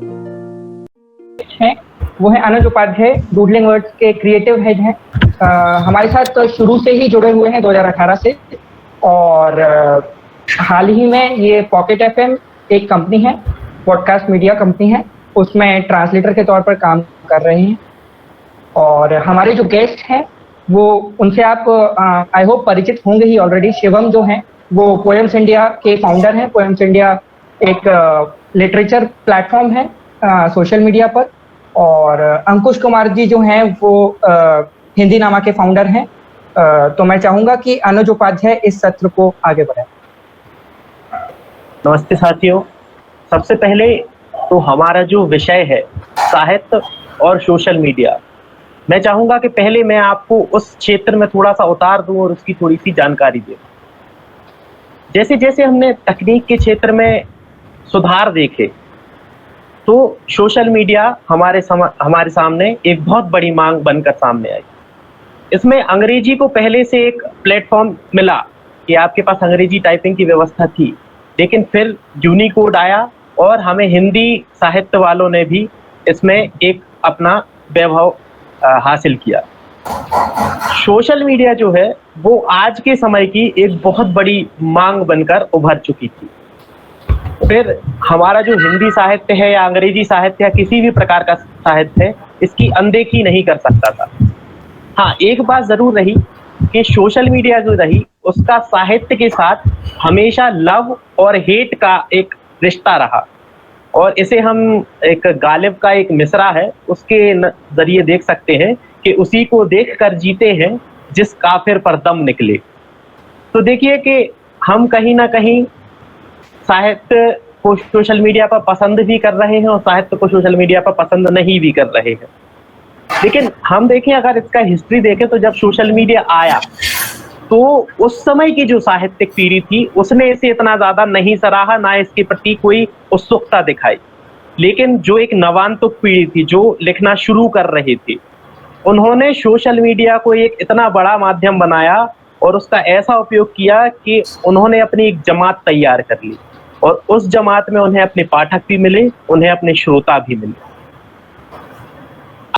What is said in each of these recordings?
हैं वो है अनुज उपाध्याय, डूडलिंग वर्ड्स के क्रिएटिव हेड हैं। हमारे साथ तो शुरू से ही जुड़े हुए हैं 2018 से। और हाल ही में ये पॉकेट एफएम एक कंपनी है, पॉडकास्ट मीडिया कंपनी है, उसमें ट्रांसलेटर के तौर पर काम कर रहे हैं। और हमारे जो गेस्ट हैं वो उनसे आप आई होप परिचित होंगे ही ऑलरेडी। शिवम जो हैं वो पोएम्स इंडिया के फाउंडर हैं। पोएम्स इंडिया एक लिटरेचर प्लेटफॉर्म है सोशल मीडिया पर। और अंकुश कुमार जी जो हैं वो हिंदी नामा के फाउंडर हैं। तो मैं चाहूंगा कि अनुज उपाध्याय इस सत्र को आगे बढ़ाएं। नमस्ते साथियों। सबसे पहले तो हमारा जो विषय है साहित्य और सोशल मीडिया, मैं चाहूंगा कि पहले मैं आपको उस क्षेत्र में थोड़ा सा उतार दूं और उसकी थोड़ी सी जानकारी दूं। जैसे जैसे हमने तकनीक के क्षेत्र में सुधार देखे तो सोशल मीडिया हमारे सामने एक बहुत बड़ी मांग बनकर सामने आई। इसमें अंग्रेजी को पहले से एक प्लेटफॉर्म मिला कि आपके पास अंग्रेजी टाइपिंग की व्यवस्था थी, लेकिन फिर यूनिकोड आया और हमें हिंदी साहित्य वालों ने भी इसमें एक अपना वैभव हासिल किया। सोशल मीडिया जो है वो आज के समय की एक बहुत बड़ी मांग बनकर उभर चुकी थी। फिर हमारा जो हिंदी साहित्य है या अंग्रेजी साहित्य या किसी भी प्रकार का साहित्य है, इसकी अनदेखी नहीं कर सकता था। हाँ, एक बात जरूर रही कि सोशल मीडिया जो रही उसका साहित्य के साथ हमेशा लव और हेट का एक रिश्ता रहा। और इसे हम एक गालिब का एक मिसरा है उसके जरिए देख सकते हैं कि उसी को देख कर जीते हैं जिस काफिर पर दम निकले। तो देखिए कि हम कहीं ना कहीं साहित्य को सोशल मीडिया पर पसंद भी कर रहे हैं और साहित्य को सोशल मीडिया पर पसंद नहीं भी कर रहे हैं। लेकिन हम देखें, अगर इसका हिस्ट्री देखें तो जब सोशल मीडिया आया तो उस समय की जो साहित्यिक पीढ़ी थी उसने इसे इतना ज्यादा नहीं सराहा, ना इसके प्रति कोई उत्सुकता दिखाई। लेकिन जो एक नवांतुक पीढ़ी थी जो लिखना शुरू कर रही थी, उन्होंने सोशल मीडिया को एक इतना बड़ा माध्यम बनाया और उसका ऐसा उपयोग किया कि उन्होंने अपनी एक जमात तैयार कर ली। और उस जमात में उन्हें अपने पाठक भी मिले, उन्हें अपने श्रोता भी मिले।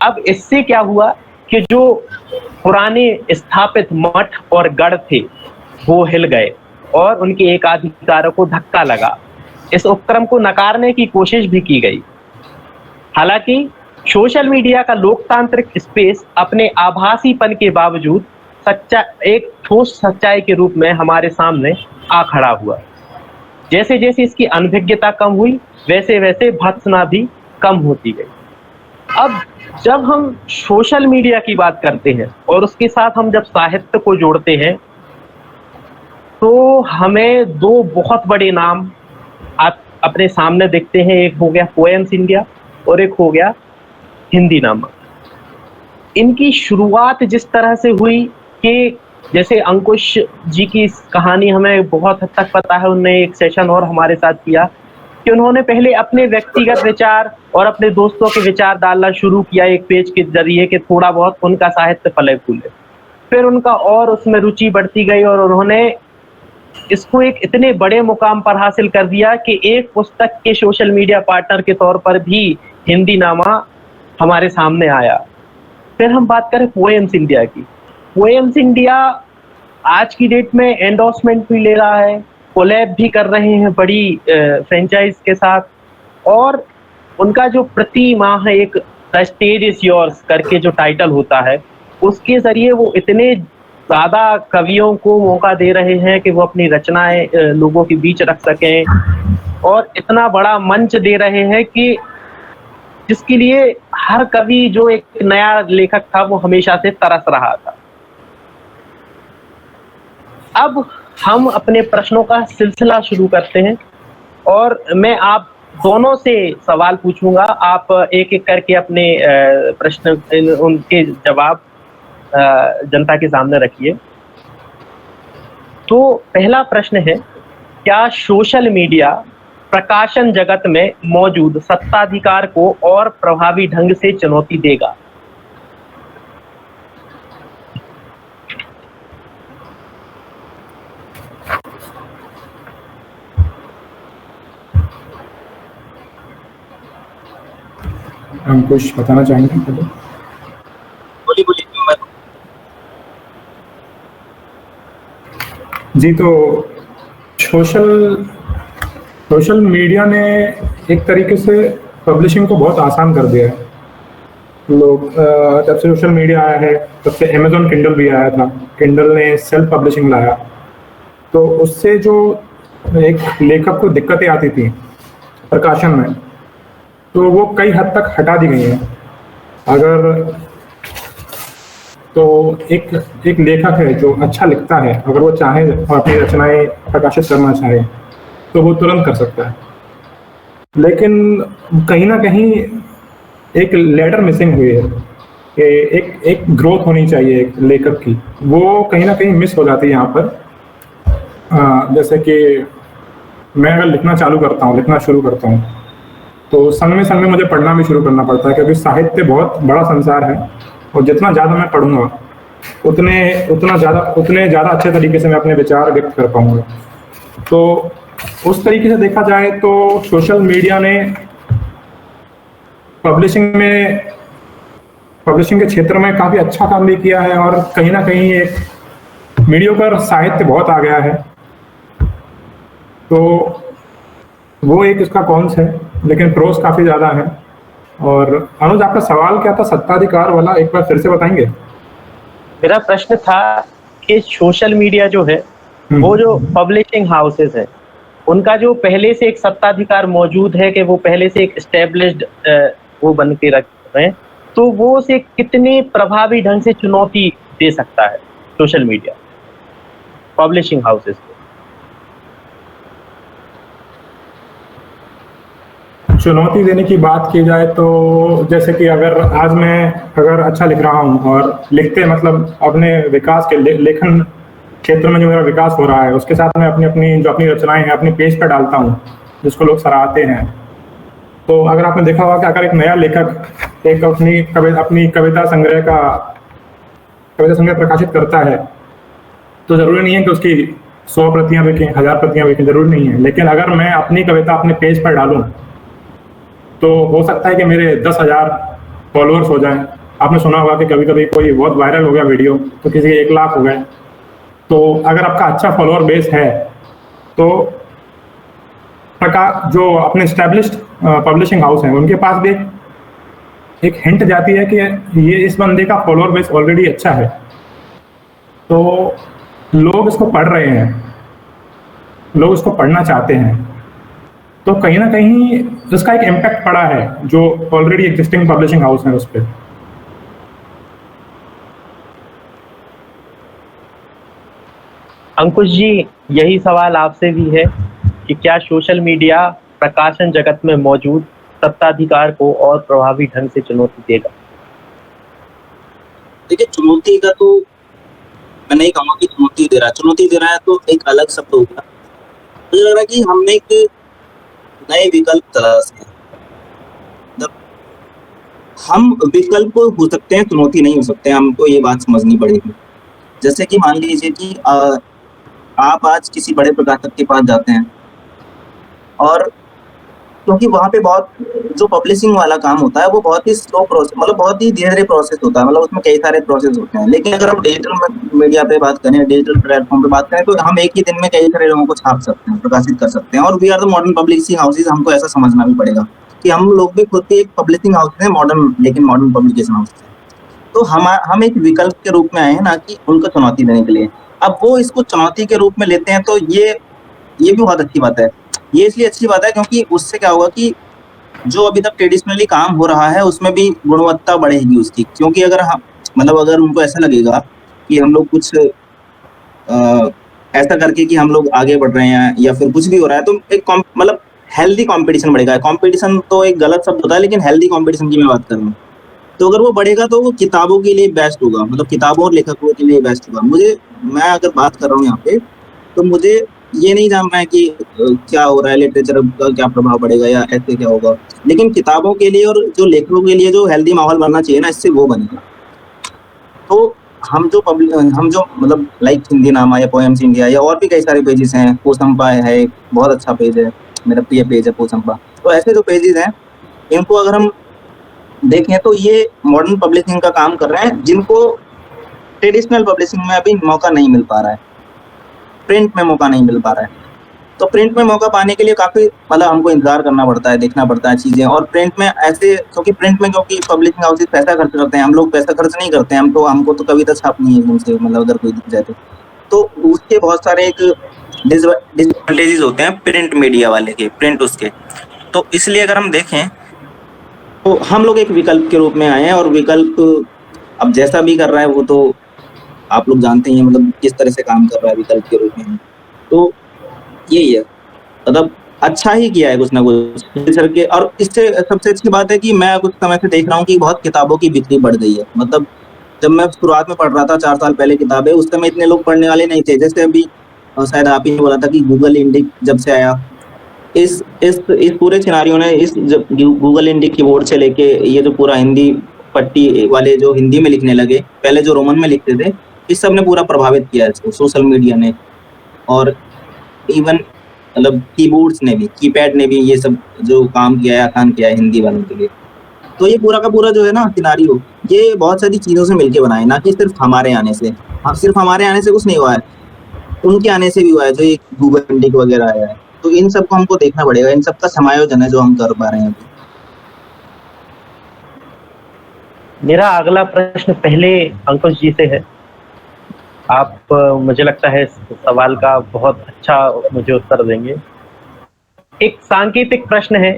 अब इससे क्या हुआ कि जो पुराने स्थापित मठ और गढ़ थे वो हिल गए और उनके एकाधिकारों को धक्का लगा। इस उपक्रम को नकारने की कोशिश भी की गई। हालांकि सोशल मीडिया का लोकतांत्रिक स्पेस अपने आभासीपन के बावजूद एक ठोस सच्चाई के रूप में हमारे सामने आ खड़ा हुआ। जैसे जैसे इसकी अनभिज्ञता कम हुई वैसे वैसे भर्त्सना भी कम होती गई। अब जब हम सोशल मीडिया की बात करते हैं और उसके साथ हम जब साहित्य को जोड़ते हैं तो हमें दो बहुत बड़े नाम आप अपने सामने देखते हैं। एक हो गया पोएम्स इंडिया और एक हो गया हिंदी नामा। इनकी शुरुआत जिस तरह से हुई कि जैसे अंकुश जी की कहानी हमें बहुत हद तक पता है, उन्होंने एक सेशन और हमारे साथ किया कि उन्होंने पहले अपने व्यक्तिगत विचार और अपने दोस्तों के विचार डालना शुरू किया एक पेज के जरिए कि थोड़ा बहुत उनका साहित्य फले फूले। फिर उनका और उसमें रुचि बढ़ती गई और उन्होंने इसको एक इतने बड़े मुकाम पर हासिल कर दिया कि एक पुस्तक के सोशल मीडिया पार्टनर के तौर पर भी हिंदी नामा हमारे सामने आया। फिर हम बात करें पोएम्स इंडिया की। पोएम्स इंडिया आज की डेट में एंडोर्समेंट भी ले रहा है, कोलैब भी कर रहे हैं बड़ी फ्रेंचाइज के साथ। और उनका जो प्रति माह एक द स्टेज इज योर्स करके जो टाइटल होता है उसके जरिए वो इतने ज्यादा कवियों को मौका दे रहे हैं कि वो अपनी रचनाएं लोगों के बीच रख सकें और इतना बड़ा मंच दे रहे हैं कि जिसके लिए हर कवि जो एक नया लेखक था वो हमेशा से तरस रहा था। अब हम अपने प्रश्नों का सिलसिला शुरू करते हैं और मैं आप दोनों से सवाल पूछूंगा। आप एक एक करके अपने प्रश्न उनके जवाब जनता के सामने रखिए। तो पहला प्रश्न है, क्या सोशल मीडिया प्रकाशन जगत में मौजूद सत्ताधिकार को और प्रभावी ढंग से चुनौती देगा? हम कुछ बताना चाहेंगे पहले? बोलिए बोलिए। जी, तो सोशल मीडिया ने एक तरीके से पब्लिशिंग को बहुत आसान कर दिया है। लोग जब से सोशल मीडिया आया है तब से अमेजोन किंडल भी आया था। किंडल ने सेल्फ पब्लिशिंग लाया, तो उससे जो एक लेखक को दिक्कतें आती थी प्रकाशन में, तो वो कई हद तक हटा दी गई हैं। अगर तो एक लेखक है जो अच्छा लिखता है, अगर वो चाहे और अपनी रचनाएं प्रकाशित करना चाहे तो वो तुरंत कर सकता है। लेकिन कहीं ना कहीं एक लैडर मिसिंग हुई है कि एक ग्रोथ होनी चाहिए एक लेखक की, वो कहीं ना कहीं मिस हो जाती है यहाँ पर। जैसे कि मैं अगर लिखना चालू करता हूँ, लिखना शुरू करता हूँ, तो संग में मुझे पढ़ना भी शुरू करना पड़ता है, क्योंकि साहित्य बहुत बड़ा संसार है और जितना ज़्यादा मैं पढ़ूंगा उतने ज़्यादा अच्छे तरीके से मैं अपने विचार व्यक्त कर पाऊंगा। तो उस तरीके से देखा जाए तो सोशल मीडिया ने पब्लिशिंग के क्षेत्र में काफ़ी अच्छा काम भी किया है, और कहीं ना कहीं एक मीडियोकर साहित्य बहुत आ गया है। तो वो एक इसका कॉन्स है, लेकिन प्रोस काफ़ी ज़्यादा है। और अनुज, आपका सवाल क्या था सत्ताधिकार वाला, एक बार फिर से बताएंगे? मेरा प्रश्न था कि सोशल मीडिया जो है, वो जो पब्लिशिंग हाउसेस है, उनका जो पहले से एक सत्ताधिकार मौजूद है कि वो पहले से एक एस्टेब्लिश्ड वो बन के रख रहे हैं, तो वो उसे कितने प्रभावी ढंग से चुनौती दे सकता है सोशल मीडिया पब्लिशिंग हाउसेस को? चुनौती देने की बात की जाए तो जैसे कि आज मैं अच्छा लिख रहा हूँ और लिखते मतलब अपने विकास के लेखन क्षेत्र में जो मेरा विकास हो रहा है, उसके साथ मैं अपनी रचनाएं हैं अपने पेज पर डालता हूँ, जिसको लोग सराहते हैं। तो अगर आपने देखा होगा कि अगर एक नया लेखक एक अपनी कविता संग्रह प्रकाशित करता है, तो जरूरी नहीं है कि उसकी 100 प्रतियां बिकें, 1000 प्रतियां बिकें, जरूरी नहीं है। लेकिन अगर मैं अपनी कविता अपने पेज पर डालूं तो हो सकता है कि मेरे 10,000 फॉलोअर्स हो जाएं। आपने सुना होगा कि कभी कभी कोई बहुत वायरल हो गया वीडियो तो किसी के 1 लाख हो गए। तो अगर आपका अच्छा फॉलोअर बेस है तो जो अपने एस्टैब्लिश्ड पब्लिशिंग हाउस हैं उनके पास भी एक हिंट जाती है कि ये इस बंदे का फॉलोअर बेस ऑलरेडी अच्छा है, तो लोग इसको पढ़ रहे हैं, लोग इसको पढ़ना चाहते हैं। तो कहीं ना कहीं इसका एक इम्पैक्ट पड़ा है जो ऑलरेडी एग्जिस्टिंग पब्लिशिंग हाउस है उस पर। अंकुश जी, यही सवाल आपसे भी है कि क्या सोशल मीडिया प्रकाशन जगत में मौजूद सत्ताधिकार को और प्रभावी ढंग से चुनौती देगा? देखिए, चुनौती का तो मैं नहीं कहूँगा कि चुनौती दे रहा है तो एक अलग शब्द होगा। मुझे लग रहा है कि हमने एक नए विकल्प तलाश हैं। मतलब हम विकल्प हो सकते हैं, चुनौती नहीं हो सकते हैं, हमको ये बात समझनी पड़ेगी। जैसे कि मान लीजिए कि आप आज किसी बड़े प्रकाशक के पास जाते हैं, और क्योंकि वहाँ पे बहुत जो पब्लिशिंग वाला काम होता है वो बहुत ही स्लो प्रोसेस, मतलब बहुत ही धीरे प्रोसेस होता है, मतलब उसमें कई सारे प्रोसेस होते हैं। लेकिन अगर हम डिजिटल मीडिया पे बात करें, डिजिटल प्लेटफॉर्म पे बात करें, तो हम एक ही दिन में कई सारे लोगों को छाप सकते हैं, प्रकाशित कर सकते हैं। और we are the modern publishing houses, हमको ऐसा समझना भी पड़ेगा कि हम लोग भी खुद की एक पब्लिशिंग हाउस है मॉडर्न, लेकिन मॉडर्न पब्लिकेशन हाउस है। तो हम एक विकल्प के रूप में आए हैं, ना कि उनको चुनौती देने के लिए। अब वो इसको चुनौती के रूप में लेते हैं, तो ये भी बहुत अच्छी बात है। ये इसलिए अच्छी बात है क्योंकि उससे क्या होगा कि जो अभी तक ट्रेडिशनली काम हो रहा है उसमें भी गुणवत्ता बढ़ेगी उसकी। क्योंकि अगर उनको ऐसा लगेगा कि हम लोग कुछ ऐसा करके कि हम लोग आगे बढ़ रहे हैं या फिर कुछ भी हो रहा है, तो एक मतलब हेल्दी कंपटीशन बढ़ेगा। कंपटीशन तो एक गलत शब्द होता है, लेकिन हेल्दी कंपटीशन की मैं बात कर रहा हूँ। तो अगर वो बढ़ेगा तो वो किताबों के लिए बेस्ट होगा, मतलब किताबों और लेखकों के लिए बेस्ट होगा। मैं अगर बात कर रहा हूँ यहाँ पे, तो मुझे ये नहीं जानना है कि क्या हो रहा है, लिटरेचर का क्या प्रभाव पड़ेगा या ऐसे क्या होगा, लेकिन किताबों के लिए और जो लेखकों के लिए जो हेल्दी माहौल बनना चाहिए ना, इससे वो बनेगा। तो हम जो मतलब लाइक हिंदीनामा या पोएम्स इंडिया या और भी कई सारे पेजेस हैं, पोचंपा है, बहुत अच्छा पेज है, मेरा प्रिय पेज है पोचंपा। तो ऐसे जो पेजेस हैं, इनको अगर हम देखें तो ये मॉडर्न पब्लिशिंग का काम कर रहे हैं, जिनको ट्रेडिशनल पब्लिशिंग में अभी मौका नहीं मिल पा रहा है, प्रिंट में मौका नहीं मिल पा रहा है। तो प्रिंट में मौका पाने के लिए काफ़ी मतलब हमको इंतजार करना पड़ता है, देखना पड़ता है चीज़ें। और प्रिंट में ऐसे, क्योंकि प्रिंट में क्योंकि पब्लिशिंग हाउसेज पैसा खर्च करते हैं, हम लोग पैसा खर्च नहीं करते हैं। हमको तो कविता छापनी है एकदम से, मतलब अगर कोई दिख जाए तो उसके बहुत सारे एक डिसएडवांटेजेस होते हैं प्रिंट मीडिया वाले के, प्रिंट उसके। तो इसलिए अगर हम देखें तो हम लोग एक विकल्प के रूप में आए हैं, और विकल्प अब जैसा भी कर रहा है वो तो आप लोग जानते ही हैं, मतलब किस तरह से काम कर रहा है विकल्प के रूप में। तो यही है, मतलब अच्छा ही किया है कुछ ना कुछ सर के। और इससे सबसे अच्छी बात है कि मैं कुछ समय से देख रहा हूँ कि बहुत किताबों की बिक्री बढ़ गई है। मतलब जब मैं शुरुआत में पढ़ रहा था 4 साल पहले किताबें, उस समय इतने लोग पढ़ने वाले नहीं थे। जैसे अभी शायद आप ही ने बोला था कि गूगल इंडिक जब से आया, इस पूरे सिनारियों ने, इस गूगल इंडिक कीबोर्ड से लेके ये जो पूरा हिंदी पट्टी वाले जो हिंदी में लिखने लगे, पहले जो रोमन में लिखते थे, इस सब ने पूरा प्रभावित किया इसको, सोशल मीडिया ने। और इवन मतलब कीबोर्ड्स ने भी, कीपैड ने भी ये सब जो काम किया है, आसान किया है हिंदी वालों के लिए। तो ये पूरा का पूरा जो है ना सिनारियो, ये बहुत सारी चीज़ों से मिलके बना है, ना कि सिर्फ हमारे आने से। हाँ, सिर्फ हमारे आने से कुछ नहीं हुआ है, उनके आने से भी हुआ है, जो ये गूगल इंडिक वगैरह आया है। तो इन सबको हमको देखना पड़ेगा, इन सब का समायोजन है जो हम कर पा रहे हैं अभी। मेरा अगला प्रश्न पहले अंकुश जी से है। आप मुझे लगता है इस सवाल का बहुत अच्छा मुझे उत्तर देंगे। एक सांकेतिक प्रश्न है,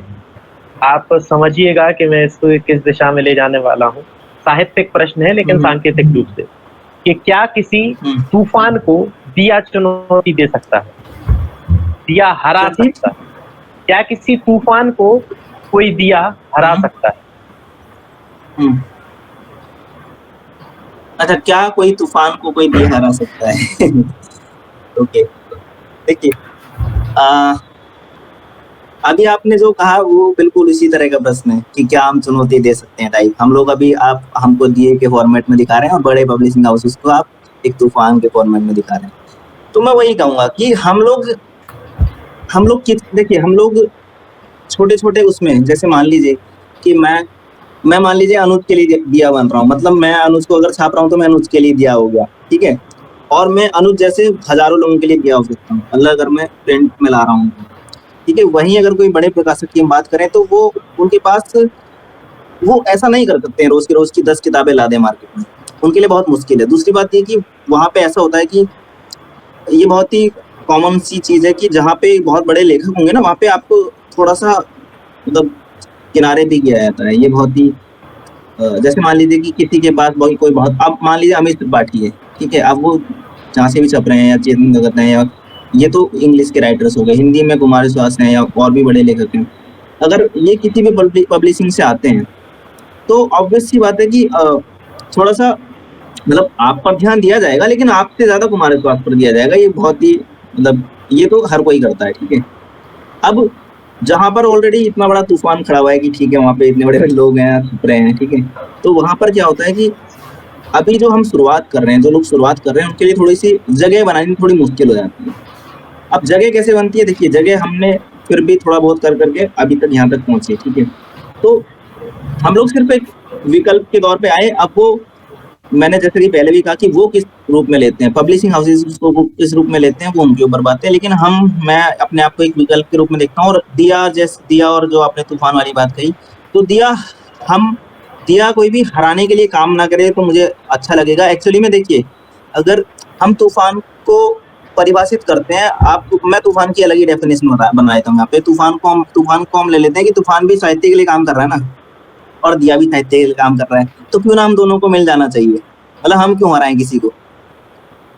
आप समझिएगा कि मैं इसको किस दिशा में ले जाने वाला हूँ। साहित्यिक प्रश्न है लेकिन सांकेतिक रूप से, कि क्या किसी तूफान को दिया चुनौती दे सकता है, दिया हरा सकता है? क्या किसी तूफान को कोई दिया हरा सकता है? अच्छा, क्या कोई तूफान को कोई दिया हरा सकता है? ओके, देखिए अभी आपने जो कहा वो बिल्कुल इसी तरह का प्रश्न है कि क्या हम चुनौती दे सकते हैं टाइप। हम लोग अभी आप हमको दिए के फॉर्मेट में दिखा रहे हैं, और बड़े पब्लिशिंग हाउसेस को आप एक तूफान के फॉर्मेट में दिखा रहे हैं। तो मैं वही कहूँगा कि हम लोग देखिए, हम लोग छोटे छोटे उसमें, जैसे मान लीजिए कि मैं मान लीजिए अनुज के लिए दिया बन रहा हूँ, मतलब मैं अनुज को अगर छाप रहा हूँ तो मैं अनुज के लिए दिया हो गया, ठीक है। और मैं अनुज जैसे हजारों लोगों के लिए दिया हो सकता हूँ, मतलब अगर मैं प्रिंट में ला रहा हूँ, ठीक है। वहीं अगर कोई बड़े प्रकाशक की हम बात करें तो वो उनके पास वो ऐसा नहीं कर सकते हैं, रोज की रोज की 10 किताबें ला दें मार्केट में, उनके लिए बहुत मुश्किल है। दूसरी बात ये कि वहाँ पे ऐसा होता है कि ये बहुत ही कॉमन सी चीज़ है कि जहाँ पे बहुत बड़े लेखक होंगे ना, वहाँ पे आपको थोड़ा सा मतलब किनारे भी किया जाता है। ये बहुत ही जैसे मान लीजिए कि किसी के पास कोई बहुत, अब मान लीजिए अमित त्रिपाठी है, ठीक है। अब वो जहाँ से भी छप रहे हैं, या चेतन भगत हैं, या ये तो इंग्लिश के राइटर्स हो गए, हिंदी में कुमार विश्वास हैं, या और भी बड़े लेखक हैं। अगर ये किसी भी पब्लिशिंग से आते हैं तो ऑब्वियस सी बात है कि थोड़ा सा मतलब आप पर ध्यान दिया जाएगा, लेकिन आपसे ज़्यादा कुमार विश्वास पर दिया जाएगा। ये बहुत ही मतलब ये तो हर कोई करता है, ठीक है। अब जहाँ पर ऑलरेडी इतना बड़ा तूफान खड़ा हुआ है कि ठीक है, वहाँ पे इतने बड़े बड़े लोग हैं, छुप रहे हैं, ठीक है। तो वहाँ पर क्या होता है कि अभी जो हम शुरुआत कर रहे हैं, जो लोग शुरुआत कर रहे हैं, उनके लिए थोड़ी सी जगह बनानी थोड़ी मुश्किल हो जाती है। अब जगह कैसे बनती है? देखिए, जगह हमने फिर भी थोड़ा बहुत कर करके अभी तक यहाँ तक पहुँचे, ठीक है। तो हम लोग सिर्फ एक विकल्प के तौर पे आए। अब वो मैंने जैसे कि पहले भी कहा कि वो किस रूप में लेते हैं, पब्लिशिंग हाउसेज उसको किस रूप में लेते हैं, वो उनके ऊपर बात है। लेकिन मैं अपने आप को एक विकल्प के रूप में देखता हूँ। और दिया और जो आपने तूफान वाली बात कही, तो दिया कोई भी हराने के लिए काम ना करे तो मुझे अच्छा लगेगा। एक्चुअली में देखिए, अगर हम तूफान को परिभाषित करते हैं, मैं तूफान की अलग ही डेफिनेशन बना देता हूँ यहाँ पे। तूफान को हम ले लेते हैं कि तूफान भी साहित्य के लिए काम कर रहा है ना, और दिया भी साहित्य के लिए काम कर रहा है, तो क्यों ना हम दोनों को मिल जाना चाहिए। मतलब हम क्यों हराएं किसी को?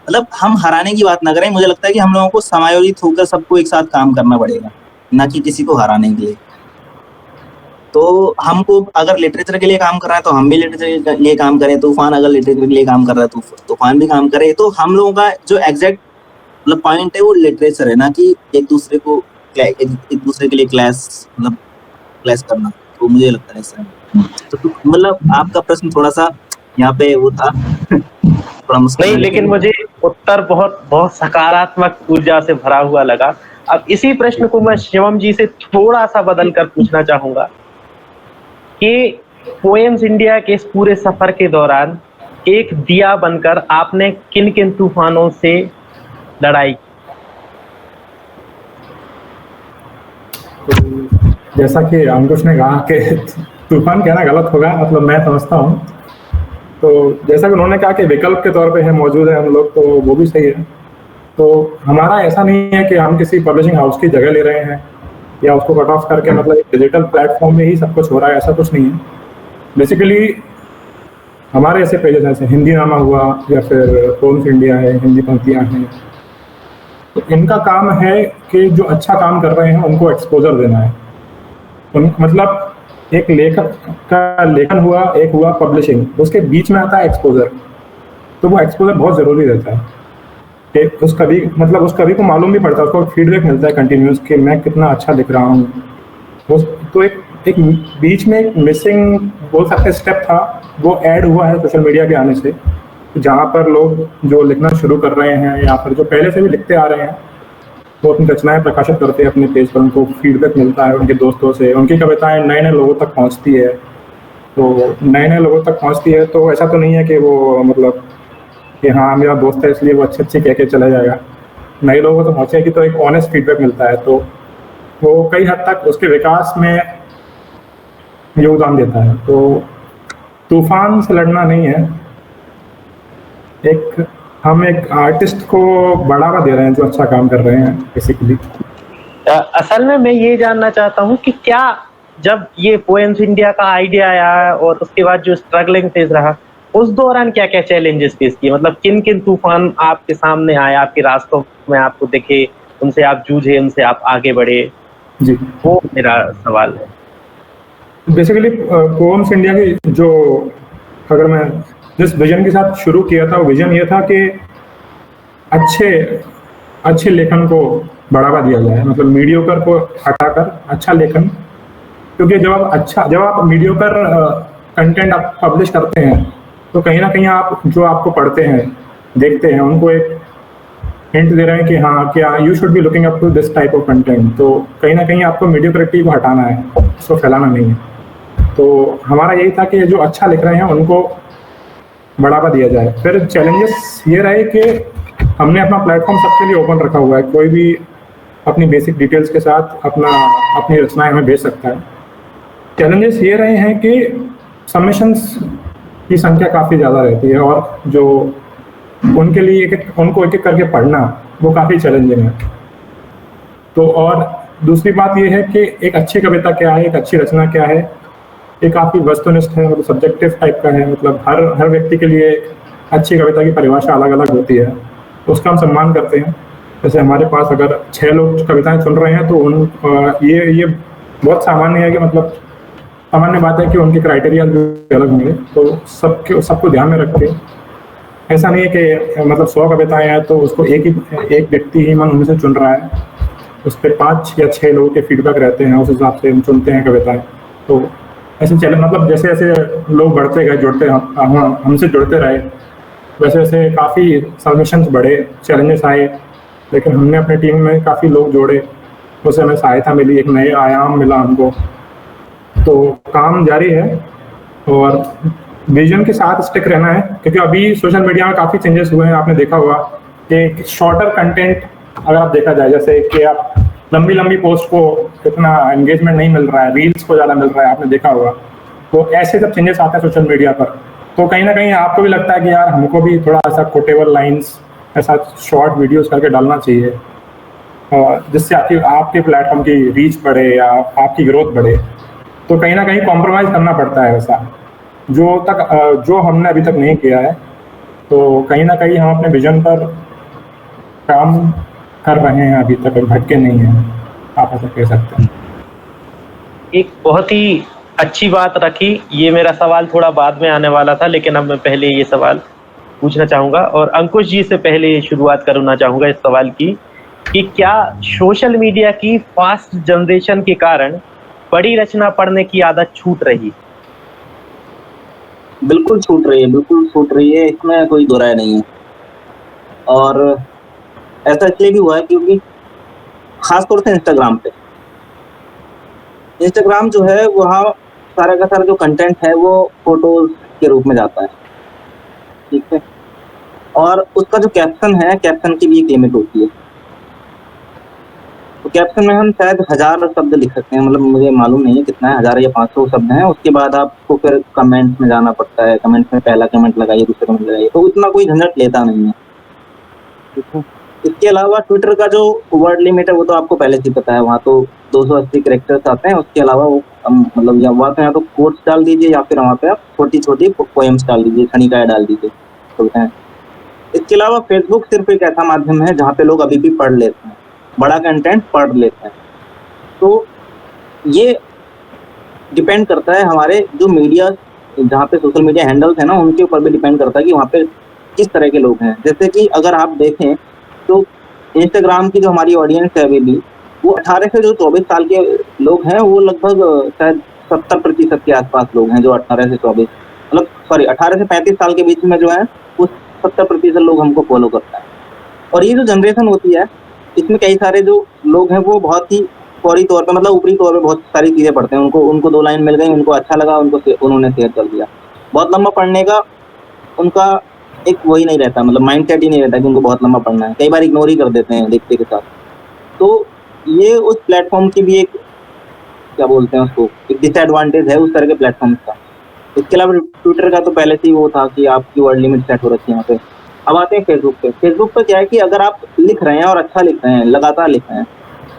मतलब हम हराने की बात ना करें, मुझे लगता है कि हम लोगों को समायोजित होकर सबको एक साथ काम करना पड़ेगा, ना कि किसी को हराने के लिए। तो हमको अगर लिटरेचर के लिए काम कर रहा है तो हम भी लिटरेचर के लिए काम करें, तूफान अगर लिटरेचर के लिए काम कर रहा है तो तूफान भी काम करे। तो हम लोगों का जो एग्जैक्ट मतलब पॉइंट है वो लिटरेचर है, ना कि एक दूसरे के लिए क्लैश करना। तो मुझे लगता है ऐसा। तो मतलब आपका प्रश्न थोड़ा सा यहाँ पे वो था थोड़ा मुश्किल नहीं, लेकिन मुझे उत्तर बहुत सकारात्मक ऊर्जा से भरा हुआ लगा। अब इसी प्रश्न को मैं शिवम जी से थोड़ा सा बदल कर पूछना चाहूंगा कि पोएम्स इंडिया के इस पूरे सफर के दौरान एक दिया बनकर आपने किन किन तूफानों से लड़ाई की? तो जैसा कि अंकुश ने कहा कि तूफान कहना गलत होगा, मतलब मैं समझता हूँ। तो जैसा कि उन्होंने कहा कि विकल्प के तौर पे है, मौजूद है हम लोग, तो वो भी सही है। तो हमारा ऐसा नहीं है कि हम किसी पब्लिशिंग हाउस की जगह ले रहे हैं या उसको कट ऑफ करके मतलब एक डिजिटल प्लेटफॉर्म में ही सब कुछ हो रहा है, ऐसा कुछ नहीं है। बेसिकली हमारे ऐसे पेजेस हैं, जैसे हिंदी नामा हुआ या फिर पोएम्स इंडिया है, हिंदी पंक्तियाँ हैं, तो इनका काम है कि जो अच्छा काम कर रहे हैं उनको एक्सपोजर देना है। मतलब एक लेखक का लेखन हुआ, एक हुआ पब्लिशिंग, उसके बीच में आता है एक्सपोजर। तो वो एक्सपोजर बहुत ज़रूरी रहता है कि उस कवि को मालूम भी पड़ता है, उसको फीडबैक मिलता है कंटिन्यूस कि मैं कितना अच्छा लिख रहा हूँ। तो एक बीच में एक मिसिंग बोल सकते स्टेप था, वो ऐड हुआ है सोशल मीडिया के आने से, जहाँ पर लोग जो लिखना शुरू कर रहे हैं या फिर जो पहले से भी लिखते आ रहे हैं वो अपनी रचनाएं प्रकाशित करते हैं अपने पेज पर, उनको फीडबैक मिलता है उनके दोस्तों से, उनकी कविताएं नए नए लोगों तक पहुंचती है। तो नए नए लोगों तक पहुंचती है तो ऐसा तो नहीं है कि वो मतलब कि हाँ मेरा दोस्त है इसलिए वो अच्छे कह के चला जाएगा। नए लोगों तक पहुँचेगी तो एक ऑनेस्ट फीडबैक मिलता है, तो वो कई हद तक उसके विकास में योगदान देता है। तो तूफान से लड़ना नहीं है, हम एक आर्टिस्ट को बढ़ावा दे रहे हैं जो अच्छा काम कर रहे हैं बेसिकली। असल में मैं ये जानना चाहता हूँ कि क्या जब ये पोएम्स इंडिया का आइडिया आया और उसके बाद जो स्ट्रगलिंग फेज रहा, उस दौरान क्या क्या चैलेंजेस फेस किए? मतलब किन किन तूफान आपके सामने आए, आपके रास्तों में आपको दिखे, उनसे आप जूझे, उनसे आप आगे बढ़े? जी, वो मेरा सवाल है। बेसिकली पोएम्स इंडिया की जो, अगर मैं जिस विजन के साथ शुरू किया था, वो विजन ये था कि अच्छे लेखन को बढ़ावा दिया जाए, मतलब मीडियोकर को हटाकर अच्छा लेखन। क्योंकि जब आप मीडियोकर कंटेंट आप पब्लिश करते हैं तो कहीं ना कहीं आप जो आपको पढ़ते हैं देखते हैं उनको एक हिंट दे रहे हैं कि हाँ क्या you should be looking up to this type of content. तो कहीं ना कहीं आपको मीडियोक्रिटी को हटाना है, उसको फैलाना नहीं है। तो हमारा यही था कि जो अच्छा लिख रहे हैं उनको बढ़ावा दिया जाए। फिर चैलेंजेस ये रहे कि हमने अपना प्लेटफॉर्म सबके लिए ओपन रखा हुआ है, कोई भी अपनी बेसिक डिटेल्स के साथ अपनी रचनाएं हमें भेज सकता है। चैलेंजेस ये रहे हैं कि सबमिशंस की संख्या काफ़ी ज़्यादा रहती है और जो उनके लिए उनको एक एक करके पढ़ना वो काफ़ी चैलेंजिंग है। तो और दूसरी बात ये है कि एक अच्छी कविता क्या है, एक अच्छी रचना क्या है, ये काफ़ी वस्तुनिष्ठ है, मतलब सब्जेक्टिव टाइप का है। मतलब हर व्यक्ति के लिए अच्छी कविता की परिभाषा अलग अलग होती है, तो उसका हम सम्मान करते हैं। जैसे हमारे पास अगर 6 लोग कविताएं चुन रहे हैं तो ये बहुत सामान्य है कि मतलब सामान्य बात है कि उनके क्राइटेरिया भी अलग होंगे। तो सबको ध्यान में रख के, ऐसा नहीं है कि मतलब 100 कविताएं हैं तो उसको एक व्यक्ति ही मन उनमें से चुन रहा है, उस पर 5 या 6 लोगों के फीडबैक रहते हैं, उस हिसाब से हम चुनते हैं कविताएं। तो ऐसे चैलेंज मतलब जैसे जैसे लोग बढ़ते गए, हमसे जुड़ते रहे, वैसे वैसे काफ़ी सबमिशंस बढ़े, चैलेंजेस आए, लेकिन हमने अपनी टीम में काफ़ी लोग जोड़े, उससे हमें सहायता मिली, एक नए आयाम मिला हमको। तो काम जारी है और विजन के साथ स्टिक रहना है, क्योंकि अभी सोशल मीडिया में काफ़ी चेंजेस हुए हैं। आपने देखा होगा कि शॉर्टर कंटेंट अगर आप देखा जाए, जैसे कि आप लंबी पोस्ट को इतना एंगेजमेंट नहीं मिल रहा है, रील्स को ज़्यादा मिल रहा है, आपने देखा होगा। तो ऐसे जब चेंजेस आते हैं सोशल मीडिया पर तो कहीं ना कहीं आपको भी लगता है कि यार हमको भी थोड़ा ऐसा कोटेबल लाइंस, ऐसा शॉर्ट वीडियोस करके डालना चाहिए, और जिससे आपके प्लेटफॉर्म की रीच बढ़े या आपकी ग्रोथ बढ़े। तो कहीं ना कहीं कॉम्प्रोमाइज़ करना पड़ता है ऐसा, जो हमने अभी तक नहीं किया है। तो कहीं ना कहीं हम अपने विजन पर काम कर रहे हैं, अभी तक भटके नहीं हैं, आप ऐसा कह सकते हैं। एक बहुत ही अच्छी बात रखी। ये मेरा सवाल थोड़ा बाद में आने वाला था, लेकिन अब मैं पहले ये सवाल पूछना चाहूँगा और अंकुश जी से पहले शुरुआत करना चाहूँगा इस सवाल की कि क्या सोशल मीडिया की फास्ट जनरेशन के कारण बड़ी रचना पढ़ने की आदत छूट रही? बिल्कुल छूट रही है, इसमें कोई दो राय नहीं है। और ऐसा इसलिए भी हुआ है क्योंकि खासतौर से इंस्टाग्राम जो है वहाँ सारा का सारा जो कंटेंट है वो फोटोज के रूप में जाता है, ठीक है। और उसका जो कैप्शन है, कैप्शन की भी एक लिमिट होती है। तो कैप्शन में हम शायद 1000 शब्द लिख सकते हैं, मतलब मुझे मालूम नहीं है कितना है, 1000 या 500 शब्द हैं। उसके बाद आपको फिर कमेंट्स में जाना पड़ता है, कमेंट्स में पहला कमेंट लगाइए, दूसरा कमेंट लगाइए, तो उतना कोई झंझट लेता नहीं है, ठीक है। इसके अलावा ट्विटर का जो वर्ड लिमिट है वो तो आपको पहले से पता है, वहाँ तो 280 कैरेक्टर्स आते हैं। उसके अलावा वो मतलब या वहाँ पे या तो कोट्स डाल दीजिए या फिर वहाँ पे आप छोटी छोटी पोएम्स डाल दीजिए, खनिकाएं डाल दीजिए, तो है। इसके अलावा फेसबुक सिर्फ एक ऐसा माध्यम है जहाँ पे लोग अभी भी पढ़ लेते हैं, बड़ा कंटेंट पढ़ लेते हैं। तो ये डिपेंड करता है हमारे जो मीडिया, जहाँ पे सोशल मीडिया हैंडल्स है ना, उनके ऊपर भी डिपेंड करता है कि वहाँ पे किस तरह के लोग हैं। जैसे कि अगर आप देखें तो इंस्टाग्राम की जो हमारी ऑडियंस है अभी भी, वो 18 से जो 24 साल के लोग हैं वो लगभग शायद 70% के आसपास लोग हैं, जो 18 से 24 मतलब सॉरी 18 से 35 साल के बीच में जो है वो 70% लोग हमको फॉलो करता है। और ये जो जनरेशन होती है इसमें कई सारे जो लोग हैं वो बहुत ही फौरी तौर पे, मतलब ऊपरी तौर पे बहुत सारी चीज़ें पढ़ते हैं। उनको 2 लाइन मिल गई, उनको अच्छा लगा, उन्होंने शेयर कर दिया। बहुत लंबा पढ़ने का उनका एक वही नहीं रहता, मतलब माइंड सेट ही नहीं रहता कि उनको बहुत लंबा पढ़ना है, कई बार इग्नोर ही कर देते हैं देखते के साथ। तो ये उस प्लेटफॉर्म की भी एक, क्या बोलते हैं उसको, एक डिसएडवांटेज है उस तरह के प्लेटफॉर्म्स का। इसके अलावा ट्विटर का तो पहले से ही वो था कि आपकी वर्ड लिमिट सेट हो रखी है यहाँ पे। अब आते हैं फेसबुक पे। फेसबुक पे क्या है कि अगर आप लिख रहे हैं और अच्छा लिख रहे हैं, लगातार लिख रहे हैं,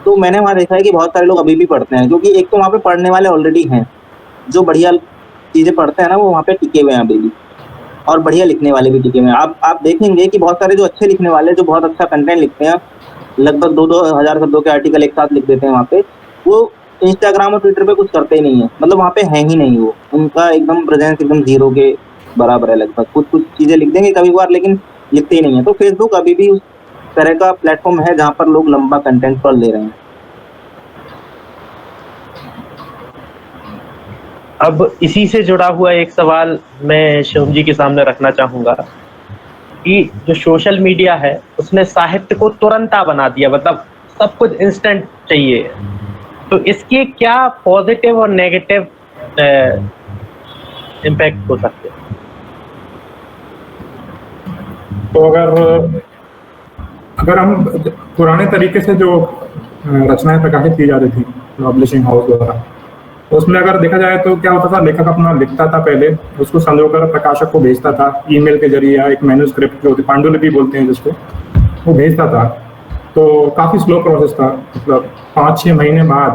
तो मैंने वहाँ देखा है कि बहुत सारे लोग अभी भी पढ़ते हैं, क्योंकि एक तो वहाँ पे पढ़ने वाले ऑलरेडी हैं, जो बढ़िया चीज़ें पढ़ते हैं ना वो वहाँ पे टिके हुए हैं अभी भी, और बढ़िया लिखने वाले भी टिके हुए हैं। आप देखेंगे कि बहुत सारे जो अच्छे लिखने वाले, जो बहुत अच्छा कंटेंट लिखते हैं, लगभग 2-2 हज़ार शब्दों के आर्टिकल एक साथ लिख देते हैं वहाँ पे, वो इंस्टाग्राम और ट्विटर पे कुछ करते ही नहीं है, मतलब वहाँ पे है ही नहीं वो, उनका एकदम प्रेजेंस एकदम 0 के बराबर है लगभग। कुछ चीज़ें लिख देंगे कभी बार, लेकिन लिखते ही नहीं है। तो फेसबुक अभी भी उस तरह का प्लेटफॉर्म है जहाँ पर लोग लंबा कंटेंट पढ़ ले रहे हैं। अब इसी से जुड़ा हुआ एक सवाल मैं शिवम जी के सामने रखना चाहूंगा कि जो सोशल मीडिया है उसने साहित्य को तुरंता बना दिया, मतलब सब कुछ इंस्टेंट चाहिए, तो इसके क्या पॉजिटिव और नेगेटिव इम्पैक्ट हो सकते हैं? तो अगर हम पुराने तरीके से जो रचनाएं प्रकाशित की जाती थी पब्लिशिंग हाउस द्वारा, उसमें अगर देखा जाए तो क्या होता था, लेखक अपना लिखता था पहले, उसको संजोकर प्रकाशक को भेजता था ईमेल के जरिए, या एक मैन्युस्क्रिप्ट जो होती पांडुलिपि बोलते हैं जिसको, वो भेजता था। तो काफ़ी स्लो प्रोसेस था, मतलब 5-6 महीने बाद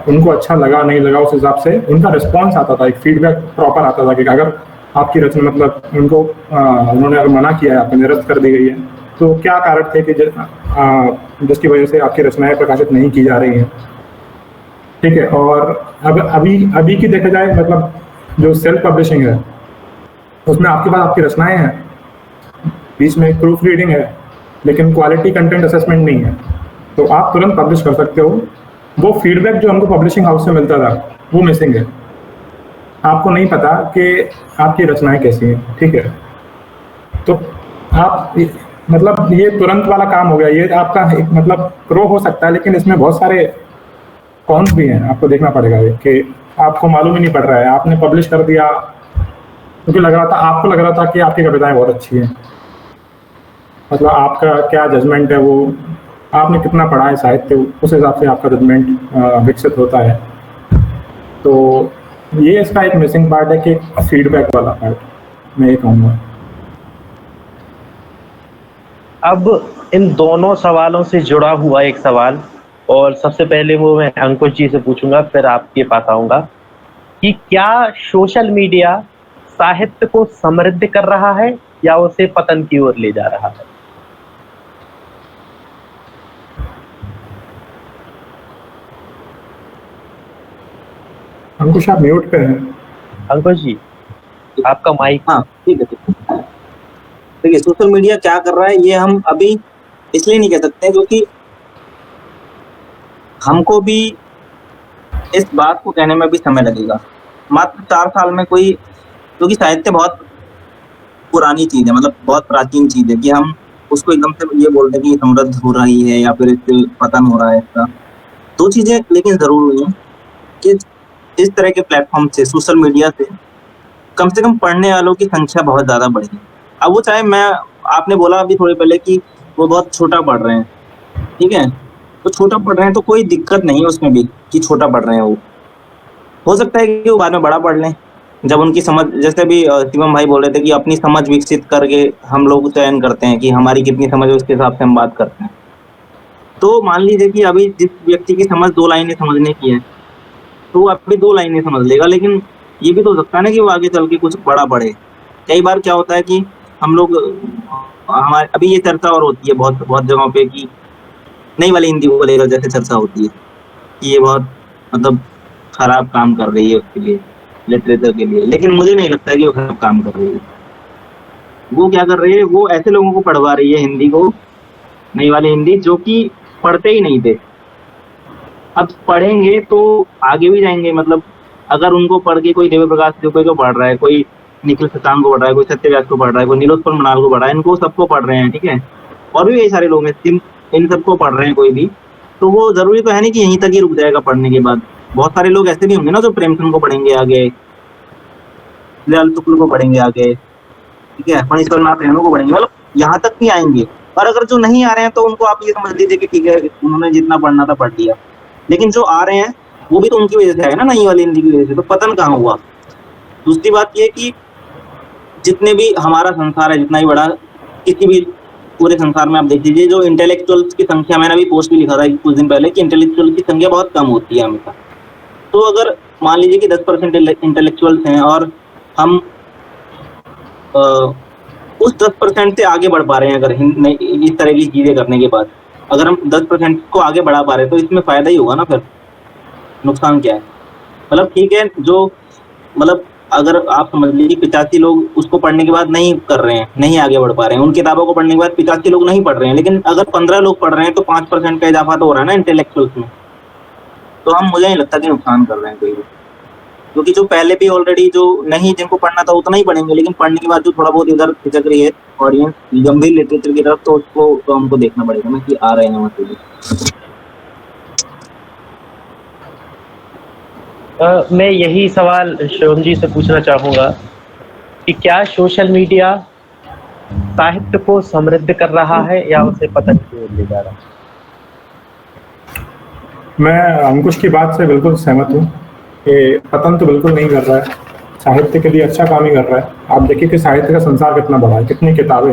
उनको अच्छा लगा नहीं लगा उस हिसाब से उनका रिस्पॉन्स आता था, एक फीडबैक प्रॉपर आता था कि अगर आपकी रचना, मतलब उनको उन्होंने अगर मना किया है, आपको निरस्त कर दी गई है, तो क्या कारण थे कि जिसकी वजह से आपकी रचनाएं प्रकाशित नहीं की जा रही हैं, ठीक है। और अब अभी की देखा जाए, मतलब जो सेल्फ पब्लिशिंग है उसमें आपके पास आपकी रचनाएं हैं, बीच में प्रूफ रीडिंग है, लेकिन क्वालिटी कंटेंट असेसमेंट नहीं है, तो आप तुरंत पब्लिश कर सकते हो। वो फीडबैक जो हमको पब्लिशिंग हाउस से मिलता था वो मिसिंग है, आपको नहीं पता कि आपकी रचनाएं कैसी हैं, ठीक है। तो आप मतलब ये तुरंत वाला काम हो गया, ये आपका एक मतलब प्रो हो सकता है, लेकिन इसमें बहुत सारे कॉन्स भी हैं, आपको देखना पड़ेगा कि आपको मालूम ही नहीं पड़ रहा है, आपने पब्लिश कर दिया क्योंकि आपको लग रहा था कि आपकी कविताएं बहुत अच्छी हैं, मतलब आपका क्या जजमेंट है, वो आपने कितना पढ़ा है साहित्य, उस हिसाब से आपका जजमेंट विकसित होता है। तो ये इसका एक मिसिंग पार्ट है कि फीडबैक वाला पार्ट, मैं ये कहूँगा। अब इन दोनों सवालों से जुड़ा हुआ एक सवाल, और सबसे पहले वो मैं अंकुश जी से पूछूंगा, फिर आपके पास आऊंगा, कि क्या सोशल मीडिया साहित्य को समृद्ध कर रहा है या उसे पतन की ओर ले जा रहा है? अंकुश आप म्यूट पे हैं। अंकुश जी आपका माइक। हाँ ठीक है। देखिए सोशल मीडिया क्या कर रहा है ये हम अभी इसलिए नहीं कह सकते क्योंकि हमको भी इस बात को कहने में भी समय लगेगा। मात्र 4 साल में कोई, क्योंकि साहित्य बहुत पुरानी चीज है, मतलब बहुत प्राचीन चीज है कि हम उसको एकदम से ये बोलते हैं कि समृद्ध हो रही है या फिर इससे पतन हो रहा है इसका। 2 चीजें लेकिन जरूर हुई हैं कि इस तरह के प्लेटफॉर्म से, सोशल मीडिया से कम से कम पढ़ने वालों की संख्या बहुत ज़्यादा बढ़ी है। अब वो चाहे आपने बोला अभी थोड़ी पहले कि वो बहुत छोटा पढ़ रहे हैं, ठीक है, तो छोटा पढ़ रहे हैं तो कोई दिक्कत नहीं है उसमें भी कि छोटा पढ़ रहे हैं। वो हो सकता है कि वो बाद में बड़ा पढ़ लें जब उनकी समझ, जैसे अभी शिवम भाई बोल रहे थे कि अपनी समझ विकसित करके हम लोग चयन करते हैं कि हमारी कितनी समझ है, उसके हिसाब से हम बात करते हैं। तो मान लीजिए कि अभी जिस व्यक्ति की समझ 2 लाइनें समझने की है तो वो अभी 2 लाइनें समझ लेगा, लेकिन ये भी तो हो सकता है ना कि वो आगे चल के कुछ बड़ा पढ़े। कई बार क्या होता है कि हम लोग हमारे अभी ये चर्चा और होती है बहुत बहुत जगहों पे कि नई वाली हिंदी को लेकर जैसे चर्चा होती है कि ये बहुत मतलब खराब काम कर रही है उसके लिए, लिटरेचर के लिए, लेकिन मुझे नहीं लगता है कि वो खराब काम कर रही है। वो क्या कर रही है, वो ऐसे लोगों को पढ़वा रही है हिंदी को, नई वाली हिंदी, जो कि पढ़ते ही नहीं थे। अब पढ़ेंगे तो आगे भी जाएंगे, मतलब अगर उनको पढ़ के कोई देवी प्रकाश त्रिपाठी को पढ़ रहा है, कोई निखिल शशांक को पढ़ रहा है, कोई सत्य व्यास को पढ़ रहा है, कोई नीलोत्पल मनाल को पढ़ रहा है, इनको सबको पढ़ रहे हैं, ठीक है, और भी कई सारे लोग हैं, इन सबको पढ़ रहे हैं कोई भी, तो वो जरूरी तो है नहीं कि यहीं तक ही रुक जाएगा पढ़ने के बाद। बहुत सारे लोग ऐसे भी होंगे ना जो प्रेमचंद को पढ़ेंगे आगे, लाल शुक्ल को पढ़ेंगे आगे, ठीक है, फणीश्वर नाथ रेणु को पढ़ेंगे, मतलब यहाँ तक भी आएंगे। और अगर जो नहीं आ रहे हैं तो उनको आप ये समझ लीजिए कि ठीक है, उन्होंने जितना पढ़ना था पढ़ लिया, लेकिन जो आ रहे हैं वो भी तो उनकी वजह से आए ना, नई वाली हिंदी की वजह से, तो पतन कहाँ हुआ। दूसरी बात ये कि जितने भी हमारा संसार है, जितना ही बड़ा, किसी भी पूरे संसार में आप देख लीजिए, जो इंटेलेक्चुअल्स की संख्या, मैंने अभी पोस्ट भी लिखा था कुछ दिन पहले कि इंटेलेक्चुअल की संख्या बहुत कम होती है हमेशा। तो अगर मान लीजिए कि 10% इंटेलेक्चुअल्स हैं और हम उस 10% से आगे बढ़ पा रहे हैं, अगर इस तरह की चीजें करने के बाद अगर हम 10% को आगे बढ़ा पा रहे हैं तो इसमें फायदा ही होगा ना, फिर नुकसान क्या है। मतलब ठीक है, जो मतलब अगर आप समझ लीजिए 85 लोग उसको पढ़ने के बाद नहीं कर रहे हैं, नहीं आगे बढ़ पा रहे हैं, उन किताबों को पढ़ने के बाद 85 लोग नहीं पढ़ रहे हैं, लेकिन अगर 15 लोग पढ़ रहे हैं तो 5% का इजाफा तो हो रहा है ना इंटेलेक्चुअल्स में। तो हम, मुझे नहीं लगता कि नुकसान कर रहे हैं कोई भी, क्योंकि जो पहले भी ऑलरेडी जो नहीं, जिनको पढ़ना था उतना ही पढ़ेंगे, लेकिन पढ़ने के बाद जो थोड़ा बहुत इधर खिसक रही है ऑडियंस गंभीर लिटरेचर की तरफ, तो उसको तो हमको देखना पड़ेगा ना कि आ रहे हैं मतलब। मैं यही सवाल शिवम जी से पूछना चाहूँगा कि क्या सोशल मीडिया साहित्य को समृद्ध कर रहा है या उसे पतन की ओर ले जा रहा है? मैं अंकुश की बात से बिल्कुल सहमत हूँ कि पतन तो बिल्कुल नहीं कर रहा है, साहित्य के लिए अच्छा काम ही कर रहा है। आप देखिए कि साहित्य का संसार कितना बड़ा है, कितनी किताबें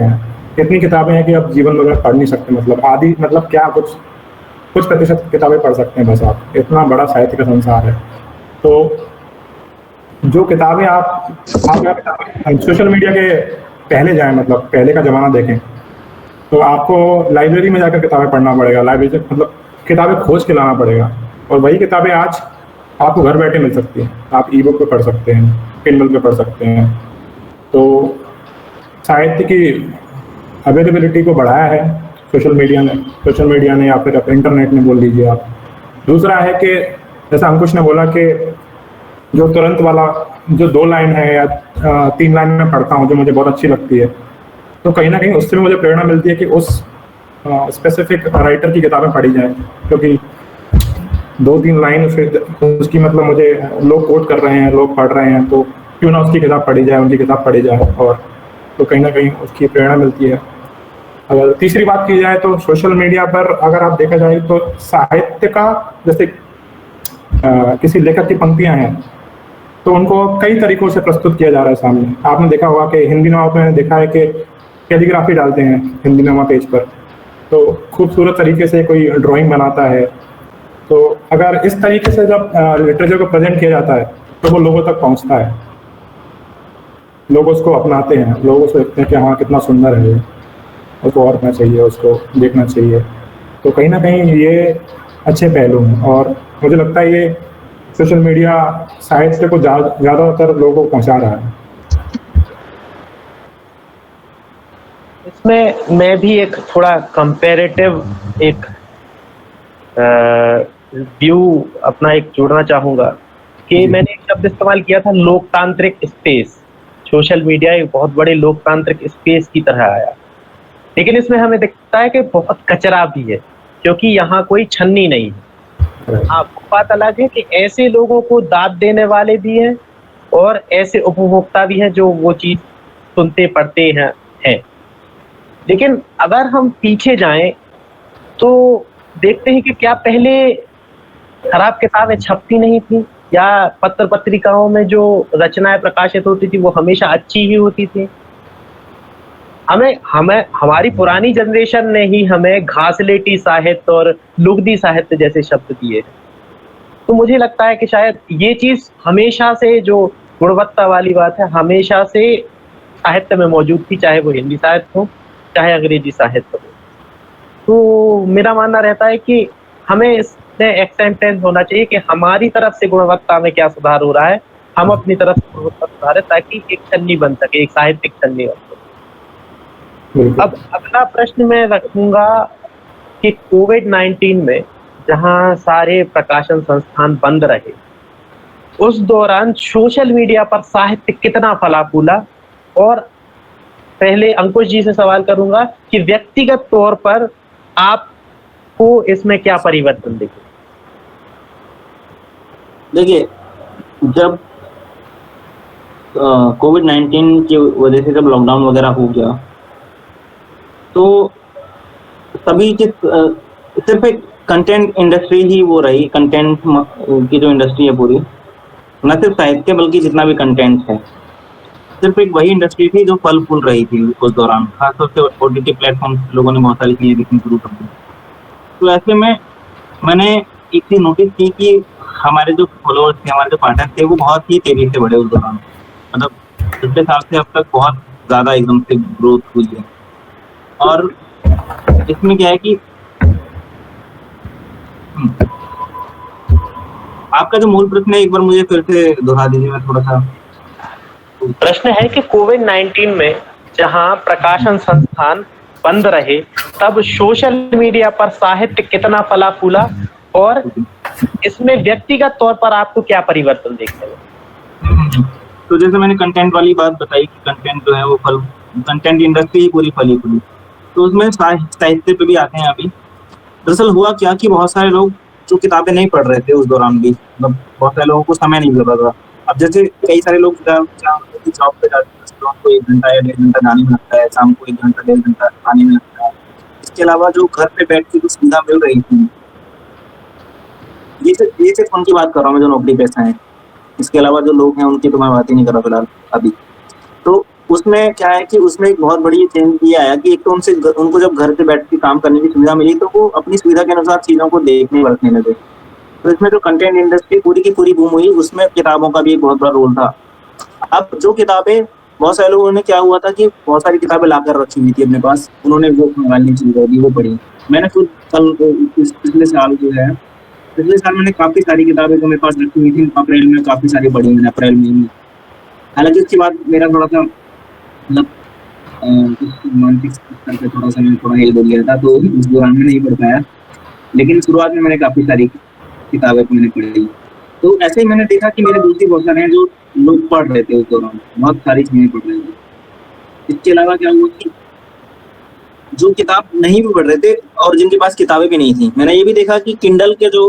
हैं कि आप जीवन में पढ़ नहीं सकते, मतलब आधी, मतलब क्या कुछ प्रतिशत किताबें पढ़ सकते हैं बस आप, इतना बड़ा साहित्य का संसार है। तो जो किताबें आप सोशल मीडिया के पहले जाएं, मतलब पहले का जमाना देखें, तो आपको लाइब्रेरी में जाकर किताबें पढ़ना पड़ेगा, लाइब्रेरी से मतलब किताबें खोज के लाना पड़ेगा, और वही किताबें आज आपको घर बैठे मिल सकती हैं। आप ई बुक पे पढ़ सकते हैं, किंडल पे पढ़ सकते हैं। तो साहित्य की अवेलेबिलिटी को बढ़ाया है सोशल मीडिया ने या फिर इंटरनेट ने बोल लीजिए आप। दूसरा है कि जैसा अंकुश ने बोला कि जो तुरंत वाला जो 2 लाइन है या 3 लाइन में पढ़ता हूँ जो मुझे बहुत अच्छी लगती है, तो कहीं ना कहीं उससे भी मुझे प्रेरणा मिलती है कि उस स्पेसिफिक राइटर की किताबें पढ़ी जाए, क्योंकि 2-3 लाइन उसकी मतलब मुझे लोग कोट कर रहे हैं, लोग पढ़ रहे हैं, तो क्यों ना उसकी किताब पढ़ी जाए, उनकी किताब पढ़ी जाए, और तो कहीं ना कहीं उसकी प्रेरणा मिलती है। अगर तीसरी बात की जाए तो सोशल मीडिया पर अगर आप देखा जाए तो साहित्य का, जैसे किसी लेखक की पंक्तियां हैं तो उनको कई तरीकों से प्रस्तुत किया जा रहा है सामने। आपने देखा होगा कि हिंदी नवा में देखा है कि कैलीग्राफी डालते हैं हिंदी नवा पेज पर, तो खूबसूरत तरीके से कोई ड्राइंग बनाता है। तो अगर इस तरीके से जब लिटरेचर को प्रेजेंट किया जाता है तो वो लोगों तक पहुंचता है, लोग उसको अपनाते हैं, लोग उसको देखते हैं कि हाँ कितना सुंदर है, उसको और करना चाहिए, उसको देखना चाहिए। तो कहीं ना कहीं ये अच्छे पहलू हैं, और मुझे लगता है ये सोशल मीडिया साहित्य को ज़्यादातर लोगों को पहुंचा रहा है। इसमें मैं भी एक थोड़ा कंपैरेटिव एक व्यू अपना एक जोड़ना चाहूँगा कि मैंने एक शब्द इस्तेमाल किया था, लोकतांत्रिक स्पेस। सोशल मीडिया एक बहुत बड़े लोकतांत्रिक स्पेस की तरह आया, लेकिन इसमें हमें दिखता है कि बहुत कचरा भी है, क्योंकि यहाँ कोई छन्नी नहीं है। हाँ, वो बात अलग है कि ऐसे लोगों को दाद देने वाले भी हैं और ऐसे उपभोक्ता भी हैं जो वो चीज सुनते पढ़ते हैं। लेकिन अगर हम पीछे जाएं तो देखते हैं कि क्या पहले खराब किताबें छपती नहीं थी, या पत्र पत्रिकाओं में जो रचनाएं प्रकाशित होती थी वो हमेशा अच्छी ही होती थी। हमें हमें हमारी पुरानी जनरेशन ने ही हमें घासलेटी साहित्य और लुगदी साहित्य जैसे शब्द दिए हैं। तो मुझे लगता है कि शायद ये चीज हमेशा से, जो गुणवत्ता वाली बात है, हमेशा से साहित्य में मौजूद थी, चाहे वो हिंदी साहित्य हो चाहे अंग्रेजी साहित्य हो। तो मेरा मानना रहता है कि हमें इसमें एक्सेप्टेंस होना चाहिए कि हमारी तरफ से गुणवत्ता में क्या सुधार हो रहा है, हम अपनी तरफ से गुणवत्ता सुधारें ताकि एक छन्नी बन सके, एक साहित्यिक छन्नी बन सके। अब अगला प्रश्न मैं रखूंगा कि कोविड-19 में जहां सारे प्रकाशन संस्थान बंद रहे, उस दौरान सोशल मीडिया पर साहित्य कितना फला फूला, और पहले अंकुश जी से सवाल करूंगा कि व्यक्तिगत तौर पर आपको इसमें क्या परिवर्तन दिखे? देखिए, जब कोविड-19 की वजह से जब लॉकडाउन वगैरह हो गया, तो सभी के सिर्फ एक कंटेंट इंडस्ट्री ही वो रही, कंटेंट की जो इंडस्ट्री है पूरी, न सिर्फ साहित्य बल्कि जितना भी कंटेंट है, सिर्फ एक वही इंडस्ट्री थी जो फल फूल रही थी उस दौरान। खासतौर से ओटीटी प्लेटफॉर्म लोगों ने बहुत सारी चीजें देखनी शुरू कर दी। तो ऐसे में मैंने एक चीज नोटिस की कि हमारे जो फॉलोअर्स थे, हमारे जो पाठक थे, वो बहुत ही तेजी से बढ़े उस दौरान। मतलब पिछले साल से अब तक बहुत ज्यादा एकदम से ग्रोथ हुई है। और इसमें क्या है कि आपका जो मूल प्रश्न है एक बार मुझे फिर से दोहरा दीजिए, मैं थोड़ा सा। प्रश्न है कि कोविड-19 में जहां प्रकाशन संस्थान बंद रहे, तब सोशल मीडिया पर साहित्य कितना फला फूला, और इसमें व्यक्तिगत तौर पर आपको क्या परिवर्तन देखने को? तो जैसे मैंने कंटेंट वाली बात बताई कि कंटेंट जो है वो कंटेंट इंडस्ट्री ही पूरी फली फूली, तो उसमें साहित्य पे भी आते हैं अभी। दरअसल हुआ क्या कि बहुत सारे लोग जो किताबें नहीं पढ़ रहे थे उस दौरान भी, मतलब बहुत सारे लोगों को समय नहीं मिल रहा था। अब जैसे कई सारे लोग जॉब पे जाते हैं, तो उनको 1 घंटा या 1.5 घंटा जाने में लगता है, शाम को 1 घंटा 1.5 घंटा आने में लगता है। इसके अलावा जो घर पे बैठ के जो सुविधा मिल रही थी, ये सिर्फ उनकी बात कर रहा हूँ मैं जो नौकरी पेशा है। इसके अलावा जो लोग हैं उनकी तो मैं बात ही नहीं कर रहा फिलहाल अभी। तो उसमें क्या है कि उसमें एक बहुत बड़ी चेंज ये आया कि एक तो उनको जब घर पे बैठ के काम करने की सुविधा मिली, तो वो अपनी सुविधा के अनुसार चीजों को देखने बरतने लगे। तो इसमें जो कंटेंट इंडस्ट्री पूरी की पूरी बूम हुई, उसमें किताबों का भी एक बहुत बड़ा रोल था। अब जो किताबें, बहुत सारे लोगों ने क्या हुआ था कि बहुत सारी किताबें लाकर रखी हुई थी अपने पास, उन्होंने वो मंगानी शुरू कर दी, वो पढ़ी। मैंने खुद कल पिछले साल जो है, पिछले साल मैंने काफी सारी किताबें जो मेरे पास रखी हुई थी अप्रैल में काफी सारी पढ़ी मैंने अप्रैल में। हालांकि उसके बाद मेरा थोड़ा सा मतलब मानसिक स्तर पे थोड़ा सा मैं थोड़ा हिल हो गया था, तो उस दौरान में नहीं पढ़ पाया। लेकिन शुरुआत में मैंने काफी सारी किताबें मैंने पढ़ी। तो ऐसे ही मैंने देखा कि मेरे दोस्त बहुत सारे हैं जो लोग पढ़ रहे थे उस दौरान, बहुत सारी चीजें पढ़ रहे थे। इसके अलावा क्या हुआ कि जो किताब नहीं भी पढ़ रहे थे और जिनके पास किताबें भी नहीं थी, मैंने ये भी देखा कि किंडल के जो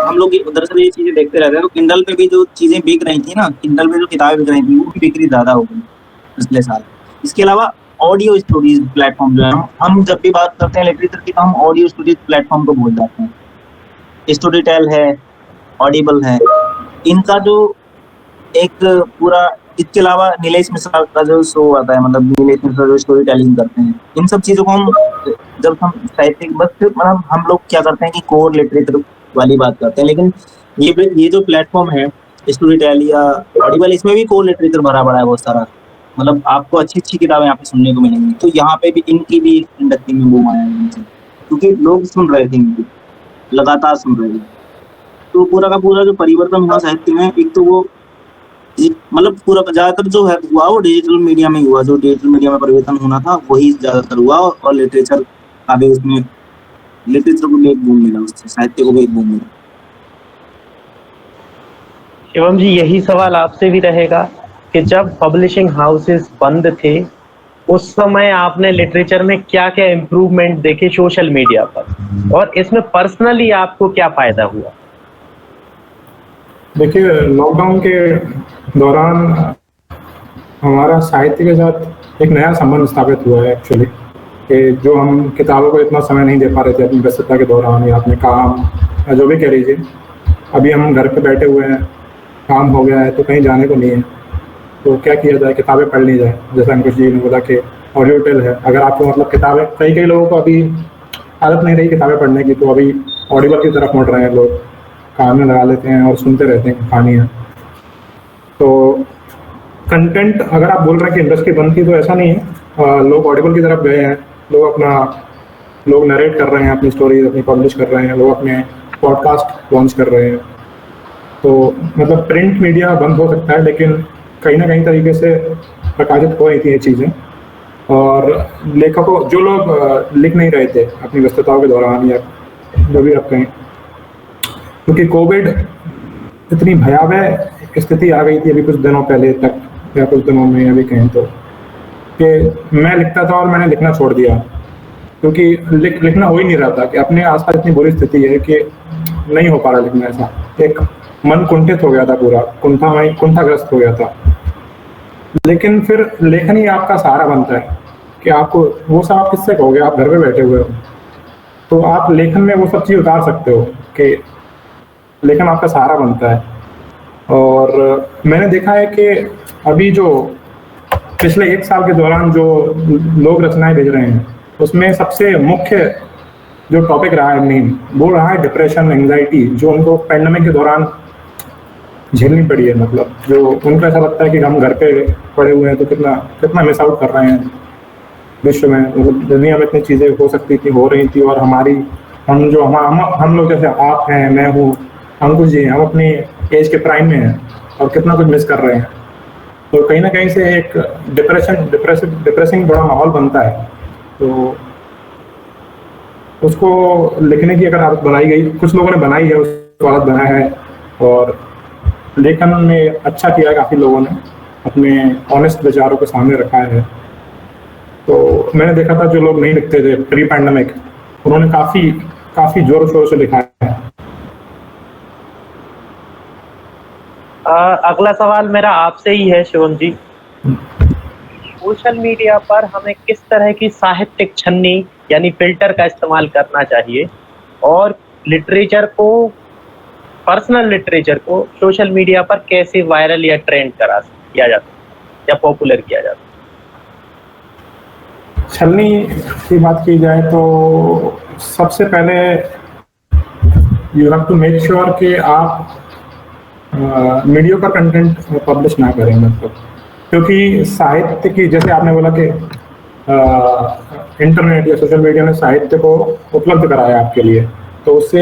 हम लोग दरअसल ये चीजें देखते रहते हैं, तो किंडल पे भी जो चीजें बिक रही थी ना, किंडल पे जो किताबें बिक रही थी, वो भी बिक्री ज्यादा हो गई पिछले साल। इसके अलावा ऑडियो स्टोरीज प्लेटफॉर्म जो है, हम जब भी बात करते हैं लिटरेचर की तो हम ऑडियो स्टोरीज प्लेटफॉर्म को भूल जाते हैं। स्टोरीटेल है, ऑडिबल है, इनका जो एक पूरा, इसके अलावा नीलेश मिश्रा का जो शो आता है, मतलब नीलेश मिश्रा जो स्टोरी टेलिंग करते हैं, इन सब चीजों को हम जब हम साहित्यिक बस मतलब हम लोग क्या करते हैं कि कोर लिटरेचर वाली बात करते हैं, लेकिन ये जो प्लेटफॉर्म है स्टोरी टेल या ऑडिबल, इसमें भी कोर लिटरेचर भरा पड़ा है बहुत सारा। मतलब आपको अच्छी अच्छी किताबें यहाँ पे सुनने को मिलेंगी। तो यहाँ पे भी इनकी भी इंडस्ट्री में बूम आया है, क्योंकि लोग सुन रहे थे इनकी, लगातार सुन रहे थे। तो पूरा का पूरा जो परिवर्तन हुआ साहित्य में, एक तो वो मतलब पूरा ज्यादातर जो है हुआ वो डिजिटल मीडिया में हुआ। जो डिजिटल मीडिया में परिवर्तन होना था वही ज्यादातर हुआ, और लिटरेचर का भी उसमें, लिटरेचर को भी एक बूम मिला, उससे साहित्य को भी एक बूम मिला। शिवम जी, यही सवाल आपसे भी रहेगा कि जब पब्लिशिंग हाउसेस बंद थे उस समय आपने लिटरेचर में क्या क्या इम्प्रूवमेंट देखे सोशल मीडिया पर, और इसमें पर्सनली आपको क्या फायदा हुआ? देखिए, लॉकडाउन के दौरान हमारा साहित्य के साथ एक नया संबंध स्थापित हुआ है एक्चुअली, कि जो हम किताबों को इतना समय नहीं दे पा रहे थे अपनी व्यस्तता के दौरान या अपने काम या जो भी कह लीजिए, अभी हम घर पे बैठे हुए हैं, काम हो गया है तो कहीं जाने को नहीं है, तो क्या किया जाए, किताबें पढ़ ली जाए। जैसे अंकुश जी ने बोला कि ऑडियो टेल है, अगर आपको मतलब किताबें, कई लोगों को अभी आदत नहीं रही किताबें पढ़ने की, तो अभी ऑडिबल की तरफ मुड़ रहे हैं लोग, कान में लगा लेते हैं और सुनते रहते हैं कहानियाँ। तो कंटेंट अगर आप बोल रहे हैं कि इंडस्ट्री बंद थी, तो ऐसा नहीं है, लोग ऑडिबल की तरफ गए हैं, लोग नरेट कर रहे हैं अपनी स्टोरीज, अपनी पब्लिश कर रहे हैं, लोग अपने पॉडकास्ट लॉन्च कर रहे हैं। तो मतलब प्रिंट मीडिया बंद हो सकता है, लेकिन कहीं ना कहीं तरीके से प्रकाशित हो रही थी ये चीज़ें, और लेखकों, जो लोग लिख नहीं रहे थे अपनी व्यस्तताओं के दौरान या जो भी आप कहें, क्योंकि कोविड इतनी भयावह स्थिति आ गई थी अभी कुछ दिनों पहले तक, या कुछ दिनों में अभी कहें तो, कि मैं लिखता था और मैंने लिखना छोड़ दिया, क्योंकि लिखना हो ही नहीं रहा था, कि अपने आसपास इतनी बुरी स्थिति है कि नहीं हो पा रहा लिखना। ऐसा एक मन कुंठित हो गया था, पूरा कुंठाग्रस्त हो गया था। लेकिन फिर लेखन ही आपका सहारा बनता है, कि आपको वो सब आप किससे कहोगे, आप घर पे बैठे हुए हो, तो आप लेखन में वो सब चीज़ उतार सकते हो, कि लेखन आपका सहारा बनता है। और मैंने देखा है कि अभी जो पिछले 1 साल के दौरान जो लोग रचनाएं भेज रहे हैं, उसमें सबसे मुख्य जो टॉपिक रहा है मेन, वो रहा है डिप्रेशन, एंग्जाइटी, जो उनको पैंडेमिक के दौरान झेलनी पड़ी है। मतलब जो उनको ऐसा लगता है कि हम घर पे पड़े हुए हैं तो कितना मिस आउट कर रहे हैं विश्व में, मतलब दुनिया में इतनी चीज़ें हो सकती थी, हो रही थी, और हम लोग जैसे आप हैं, मैं हूँ, अंकुश जी, हम अपनी एज के प्राइम में हैं और कितना कुछ मिस कर रहे हैं। तो कहीं ना कहीं से एक डिप्रेसिंग बड़ा माहौल बनता है। तो उसको लिखने की अगर आदत बनाई गई, कुछ लोगों ने बनाई है, उसको आदत बनाया है, और लेखन में अच्छा किया है काफ़ी लोगों ने, अपने ऑनेस्ट विचारों को सामने रखा है। तो मैंने देखा था जो लोग नहीं लिखते थे प्री पैंडेमिक, उन्होंने काफ़ी जोर शोर से लिखा है। अगला सवाल मेरा आपसे ही है शिवम जी। सोशल मीडिया पर हमें किस तरह की साहित्यिक छन्नी यानी फिल्टर का इस्तेमाल करना चाहिए, और पर्सनल लिटरेचर को सोशल मीडिया पर कैसे वायरल या ट्रेंड किया जाता है या पॉपुलर किया जाता है? छलनी की बात की जाए तो सबसे पहले you have to make sure कि आप मीडियोकर कंटेंट पब्लिश ना करें, मतलब, क्योंकि साहित्य की, जैसे आपने बोला कि इंटरनेट या सोशल मीडिया ने साहित्य को उपलब्ध कराया आपके लिए, तो उससे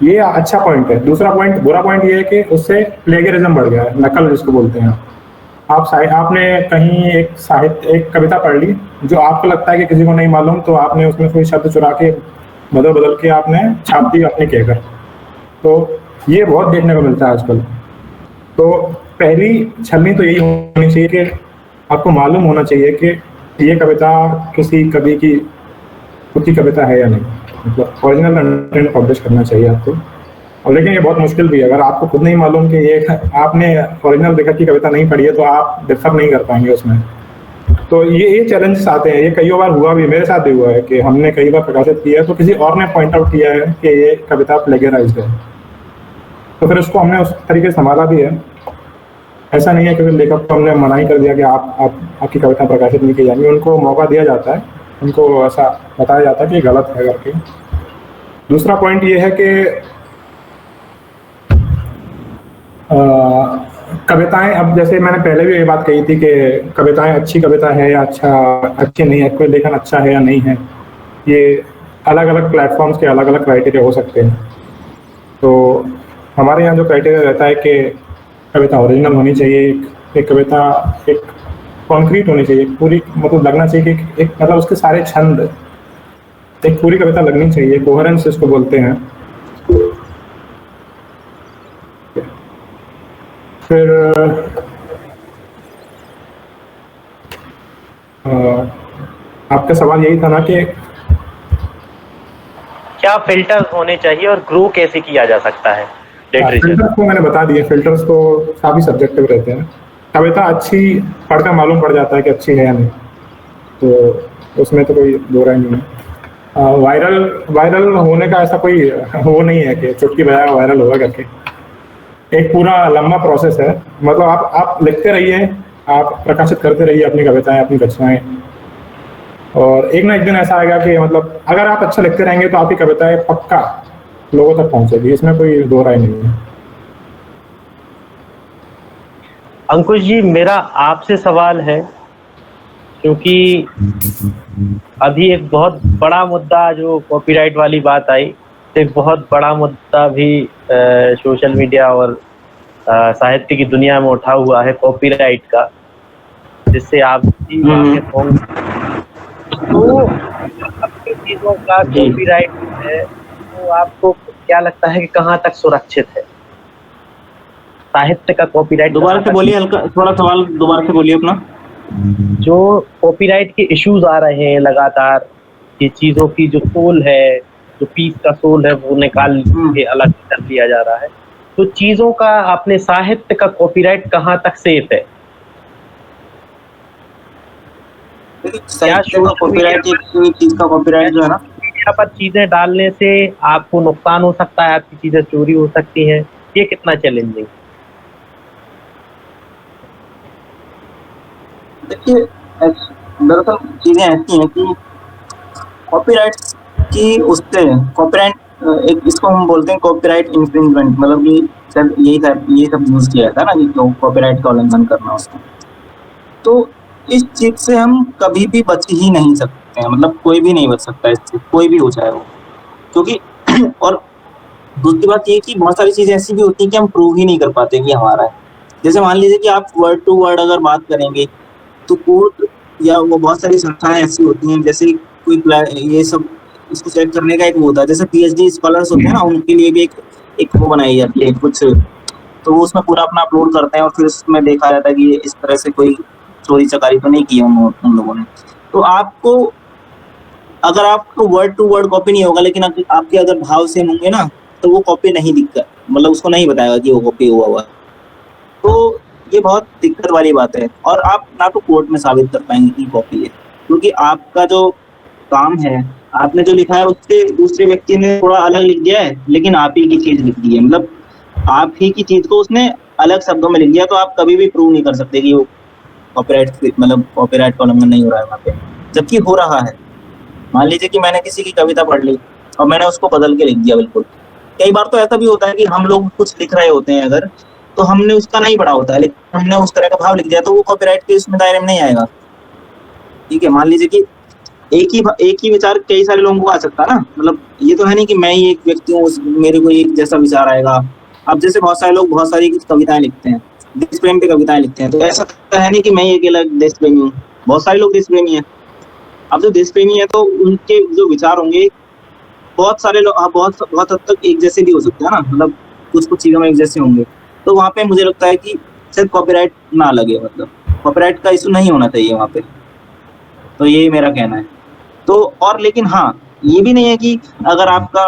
ये अच्छा पॉइंट है। दूसरा पॉइंट, बुरा पॉइंट ये है कि उससे प्लेगरिज्म बढ़ गया है, नकल जिसको बोलते हैं। आपने कहीं एक कविता पढ़ ली जो आपको लगता है कि किसी को नहीं मालूम, तो आपने उसमें कोई शब्द चुरा के बदल के आपने छाप दी अपने कहकर। तो ये बहुत देखने को मिलता है आजकल। तो पहली छलनी तो यही होनी चाहिए कि आपको मालूम होना चाहिए कि ये कविता किसी कवि की खुद की कविता है या नहीं, मतलब ओरिजिनल कंटेंट पब्लिश करना चाहिए आपको। और लेकिन ये बहुत मुश्किल भी है, अगर आपको खुद नहीं मालूम कि ये आपने ओरिजिनल लेखक की कविता नहीं पढ़ी है, तो आप डिफर नहीं कर पाएंगे उसमें। तो ये चैलेंजेस आते हैं। ये कई बार हुआ भी, मेरे साथ भी हुआ है कि हमने कई बार प्रकाशित किया है, तो किसी और ने पॉइंट आउट किया है कि ये कविता प्लेगराइज्ड है, तो फिर उसको हमने उस तरीके से संभाला भी है। ऐसा नहीं है कि लेखक को हमने मना ही कर दिया कि आपकी कविता प्रकाशित नहीं की जाएंगी। उनको मौका दिया जाता है, उनको ऐसा बताया जाता है कि गलत है करके। दूसरा पॉइंट ये है कि कविताएं, अब जैसे मैंने पहले भी ये बात कही थी कि कविताएं अच्छी कविता है या अच्छी नहीं है, कोई लेखन अच्छा है या नहीं है, ये अलग अलग प्लेटफॉर्म्स के अलग अलग क्राइटेरिया हो सकते हैं। तो हमारे यहाँ जो क्राइटेरिया रहता है कि कविता ओरिजिनल होनी चाहिए, एक कविता एक कॉन्क्रीट होनी चाहिए, पूरी, मतलब लगना चाहिए कि एक, मतलब उसके सारे छंद, एक पूरी कविता लगनी चाहिए, कोहेरेंस इसको बोलते हैं। फिर आपका सवाल यही था ना कि क्या फिल्टर्स होने चाहिए और ग्रो कैसे किया जा सकता है? लिटरेचर। फिल्टर्स को मैंने बता दिए, फिल्टर्स तो काफी सब्जेक्टिव रहते हैं। कविता अच्छी पढ़कर मालूम पड़ जाता है कि अच्छी है या नहीं, तो उसमें तो कोई दो राय नहीं है। वायरल होने का ऐसा कोई वो नहीं है कि चुटकी बजाया वायरल होगा करके। एक पूरा लंबा प्रोसेस है, मतलब आप लिखते रहिए, आप प्रकाशित करते रहिए अपनी कविताएं, अपनी रचनाएं, और एक ना एक दिन ऐसा आएगा कि मतलब अगर आप अच्छा लिखते रहेंगे तो आपकी कविताएं पक्का लोगों तक पहुंचेगी, इसमें कोई दो राय नहीं है। अंकुश जी, मेरा आपसे सवाल है, क्योंकि अभी एक बहुत बड़ा मुद्दा जो कॉपीराइट वाली बात आई, एक बहुत बड़ा मुद्दा भी सोशल मीडिया और साहित्य की दुनिया में उठा हुआ है, कॉपीराइट का, जिससे आप भी वाकिफ होंगे। तो अपनी चीजों का कॉपीराइट है, तो आपको क्या लगता है कि कहाँ तक सुरक्षित है साहित्य का कॉपीराइट? दोबारा से बोलिए, हल्का थोड़ा सवाल दोबारा से बोलिए अपना। जो कॉपीराइट के इश्यूज आ रहे हैं लगातार, ये चीजों की जो सोल है, जो पीस का सोल है, वो निकाल के अलग कर दिया जा रहा है, तो चीजों का, अपने साहित्य का कॉपीराइट कहाँ तक सेफ है? कॉपीराइट चीज का कॉपीराइट जो है ना, मीडिया पर चीजें डालने से आपको नुकसान हो सकता है, आपकी चीजें चोरी हो सकती हैं, ये कितना चैलेंजिंग? देखिए, दरअसल चीजें ऐसी हैं कि कॉपीराइट की उससे कॉपीराइट एक इसको हम बोलते हैं कॉपीराइट इन्फ्रिंजमेंट, मतलब कि शायद यही सब यूज किया था ना कि कॉपीराइट का उल्लंघन करना उसका। तो इस चीज से हम कभी भी बच ही नहीं सकते हैं, मतलब कोई भी नहीं बच सकता इससे, कोई भी हो जाए वो, क्योंकि और दूसरी बात ये कि बहुत सारी चीजें ऐसी भी होती हैं कि हम प्रूव ही नहीं कर पाते कि हमारा है। जैसे मान लीजिए कि आप वर्ड टू वर्ड अगर बात करेंगे तो कोर्ट या वो बहुत सारी संस्थाएं ऐसी होती हैं, जैसे कोई ये सब इसको चेक करने का एक वो होता है, जैसे पीएचडी स्कॉलर्स होते हैं ना, उनके लिए भी एक वो बनाई जाती है कुछ, तो वो उसमें पूरा अपना अपलोड करते हैं और फिर उसमें देखा जाता है कि इस तरह से कोई चोरी चकारी तो नहीं की उन लोगों ने। तो आपको अगर आपको वर्ड टू वर्ड कॉपी नहीं होगा, लेकिन आपके अगर भाव सेम होंगे ना, तो वो कॉपी नहीं दिखता, मतलब उसको नहीं बताएगा कि वो कॉपी हुआ। तो ये बहुत दिक्कत वाली बात है, और आप ना तो कोर्ट में साबित कर पाएंगे कि कॉपी है, क्योंकि आपका जो काम है, आपने जो लिखा है उससे दूसरे व्यक्ति ने थोड़ा अलग लिख दिया है, लेकिन आप ही की चीज लिख दी है, मतलब आप ही की चीज को उसने अलग शब्दों में लिख दिया, तो आप कभी भी प्रूव नहीं कर सकते कि वो कॉपीराइट, मतलब कॉपीराइट का उल्लंघन नहीं हो रहा है वहाँ पे, जबकि हो रहा है। मान लीजिए कि मैंने किसी की कविता पढ़ ली और मैंने उसको बदल के लिख दिया बिल्कुल। कई बार तो ऐसा भी होता है कि हम लोग कुछ लिख रहे होते हैं अगर, तो हमने उसका नहीं पढ़ा होता है, लेकिन हमने उस तरह का भाव लिख दिया, तो वो कॉपीराइट के इसमें दायरे में नहीं आएगा। ठीक है, मान लीजिए कि एक ही विचार कई सारे लोगों को आ सकता है ना, मतलब ये तो है नहीं कि मैं ही एक व्यक्ति हूँ, मेरे को एक जैसा विचार आएगा। अब जैसे बहुत सारे लोग बहुत सारी कविताएं लिखते हैं, देश प्रेम पे कविताएं लिखते हैं, तो ऐसा तो है नहीं कि मैं ही अकेला देश प्रेमी हूँ, बहुत सारे लोग देश प्रेमी हैं। अब जो देश प्रेमी है तो उनके जो विचार होंगे बहुत सारे लोग बहुत हद तक एक जैसे भी हो सकते हैं ना, मतलब कुछ चीजों में एक जैसे होंगे, तो वहाँ पे मुझे लगता है कि शायद कॉपीराइट ना लगे, मतलब कॉपीराइट का इशू नहीं होना चाहिए वहाँ पे। तो ये मेरा कहना है। तो और लेकिन हाँ, ये भी नहीं है कि अगर आपका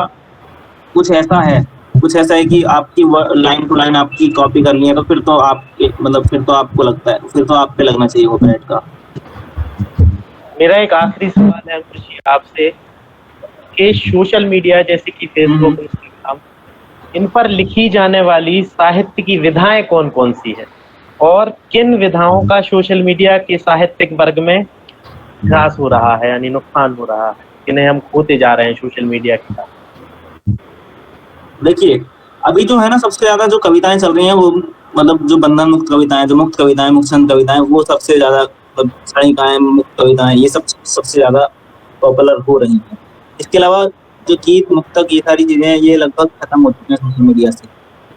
कुछ ऐसा है कि आपकी लाइन टू लाइन आपकी कॉपी करनी है, तो फिर तो आप मतलब फिर तो आपको लगता है, फिर तो आप पे लगना चाहिए कॉपीराइट का। मेरा एक आखिरी सवाल है अंकुश जी आपसे, कि सोशल मीडिया जैसे कि फेसबुक, इंस्टाग्राम, इन पर लिखी जाने वाली साहित्य की विधाएं कौन कौन सी है, और किन विधाओं का सोशल मीडिया के साहित्यिक वर्ग में ह्रास हो रहा है, यानी नुकसान हो रहा है, किन्हें हम खोते जा रहे हैं सोशल मीडिया के साथ? देखिए, अभी जो है ना सबसे ज्यादा जो कविताएं चल रही हैं वो, मतलब जो बंधन मुक्त कविताएं, जो मुक्त कविताएं, मुक्त छंद कविताएं, वो सबसे ज्यादा, क्षणिकाएं, मुक्त कविताएं, ये सब सबसे ज्यादा पॉपुलर हो रही हैं। इसके अलावा जो गीत, मुक्तक, ये सारी चीजें हैं, ये लगभग खत्म हो चुकी हैं सोशल मीडिया से।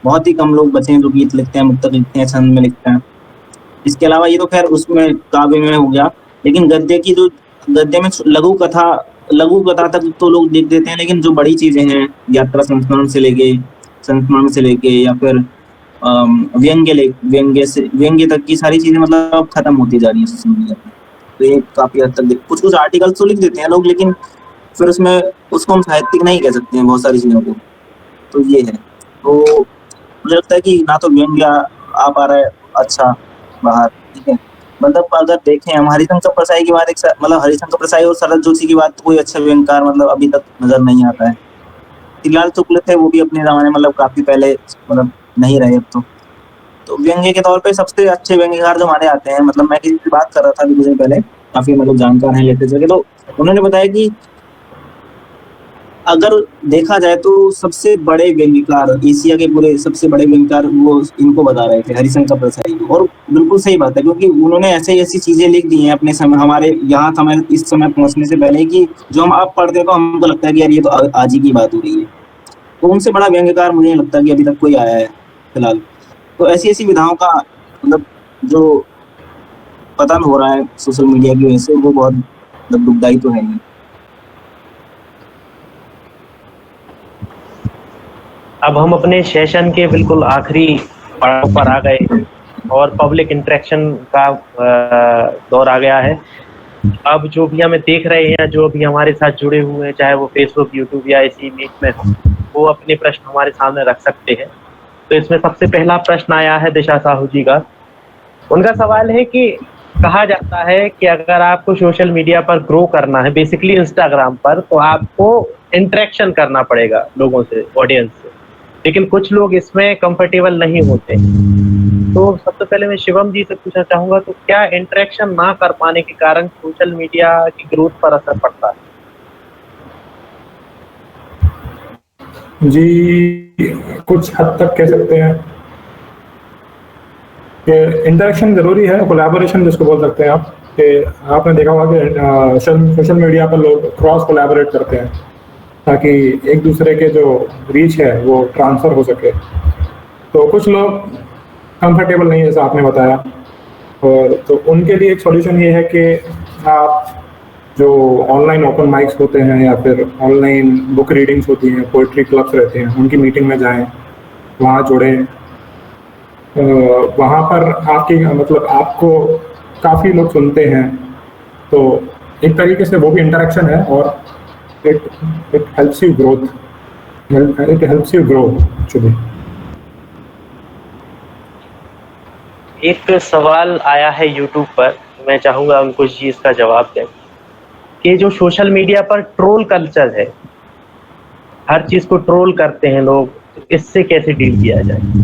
बहुत ही कम लोग बचे हैं जो गीत लिखते हैं, मुक्तक लिखते हैं, छंद में लिखते हैं। इसके अलावा ये तो खैर उसमें काव्य में हो गया, लेकिन गद्य में लघु कथा तक तो लोग लिख देते हैं, लेकिन जो बड़ी चीजें हैं, यात्रा संस्मरण से लेके या फिर व्यंग्य तक की सारी चीजें मतलब अब खत्म होती जा रही है सोशल मीडिया पे। तो ये काफी हद तक कुछ आर्टिकल्स तो लिख देते हैं लोग, लेकिन फिर उसमें उसको हम साहित्यिक नहीं कह सकते हैं बहुत सारी चीजों को। तो ये है। तो मुझे लगता है कि ना तो व्यंग्य आ पा रहा है अच्छा बाहर, ठीक है। मतलब अगर देखें हम हरिशंकर प्रसाई की बात, मतलब हरिशंकर प्रसाई और शरद जोशी की बात, तो कोई अच्छा व्यंग्यकार मतलब अभी तक नजर नहीं आता है। लाल शुक्ल थे, वो भी अपने जमाने मतलब काफी पहले मतलब नहीं रहे अब तो व्यंग्य के तौर पे सबसे अच्छे व्यंग्यकार जो माने जाते हैं, मतलब मैं किसी से बात कर रहा था अभी कुछ दिन पहले, काफी मतलब जानकार हैं लिटरेचर के, तो उन्होंने बताया कि अगर देखा जाए तो सबसे बड़े व्यंग्यकार, एशिया के पूरे सबसे बड़े व्यंग्यकार वो इनको बता रहे थे, हरिशंकर प्रसाई। और बिल्कुल सही बात है, क्योंकि उन्होंने ऐसे ऐसी चीजें लिख दी हैं अपने समय, हमारे यहाँ समय इस समय पहुंचने से पहले, कि जो हम अब पढ़ते हैं तो हमको लगता है कि यार ये तो आज ही की बात हो रही है। तो उनसे बड़ा व्यंग्यकार मुझे नहीं लगता कि अभी तक कोई आया है फिलहाल। तो ऐसी ऐसी विधाओं का मतलब जो पतन हो रहा है सोशल मीडिया की वजह से, वो बहुत मतलब दुखदायी तो है ही। अब हम अपने सेशन के बिल्कुल आखिरी पड़ाव पर आ गए हैं और पब्लिक इंटरेक्शन का दौर आ गया है। अब जो भी हमें देख रहे हैं, जो भी हमारे साथ जुड़े हुए हैं, चाहे वो फेसबुक, यूट्यूब या इसी मीट में हो, वो अपने प्रश्न हमारे सामने रख सकते हैं। तो इसमें सबसे पहला प्रश्न आया है दिशा साहू जी का। उनका सवाल है कि कहा जाता है कि अगर आपको सोशल मीडिया पर ग्रो करना है, बेसिकली इंस्टाग्राम पर, तो आपको इंटरेक्शन करना पड़ेगा लोगों से, ऑडियंस से, लेकिन कुछ लोग इसमें कंफर्टेबल नहीं होते। तो सबसे पहले मैं शिवम जी से पूछना चाहूंगा, तो क्या इंटरेक्शन ना कर पाने के कारण सोशल मीडिया की ग्रोथ पर असर पड़ता है? जी, कुछ हद तक कह सकते हैं कि इंटरेक्शन जरूरी है, कोलैबोरेशन जिसको बोल सकते हैं आप, कि आपने देखा होगा कि सोशल मीडिया पर लोग क्रॉस कोलैबोरेट करते हैं ताकि एक दूसरे के जो रीच है वो ट्रांसफर हो सके। तो कुछ लोग कंफर्टेबल नहीं है, जैसा आपने बताया, और तो उनके लिए एक सॉल्यूशन ये है कि आप जो ऑनलाइन ओपन माइक्स होते हैं या फिर ऑनलाइन बुक रीडिंग्स होती हैं, पोइट्री क्लब्स रहते हैं, उनकी मीटिंग में जाएं, वहाँ जुड़ें। वहाँ पर आपकी मतलब आपको काफ़ी लोग सुनते हैं, तो एक तरीके से वो भी इंटरेक्शन है और it helps you growth, it helps you grow actually. एक सवाल आया है यूट्यूब पर, मैं चाहूंगा अंकुश जी इसका जवाब दें कि जो सोशल मीडिया पर ट्रोल कल्चर है, हर चीज को ट्रोल करते हैं लोग, इससे कैसे डील किया जाए?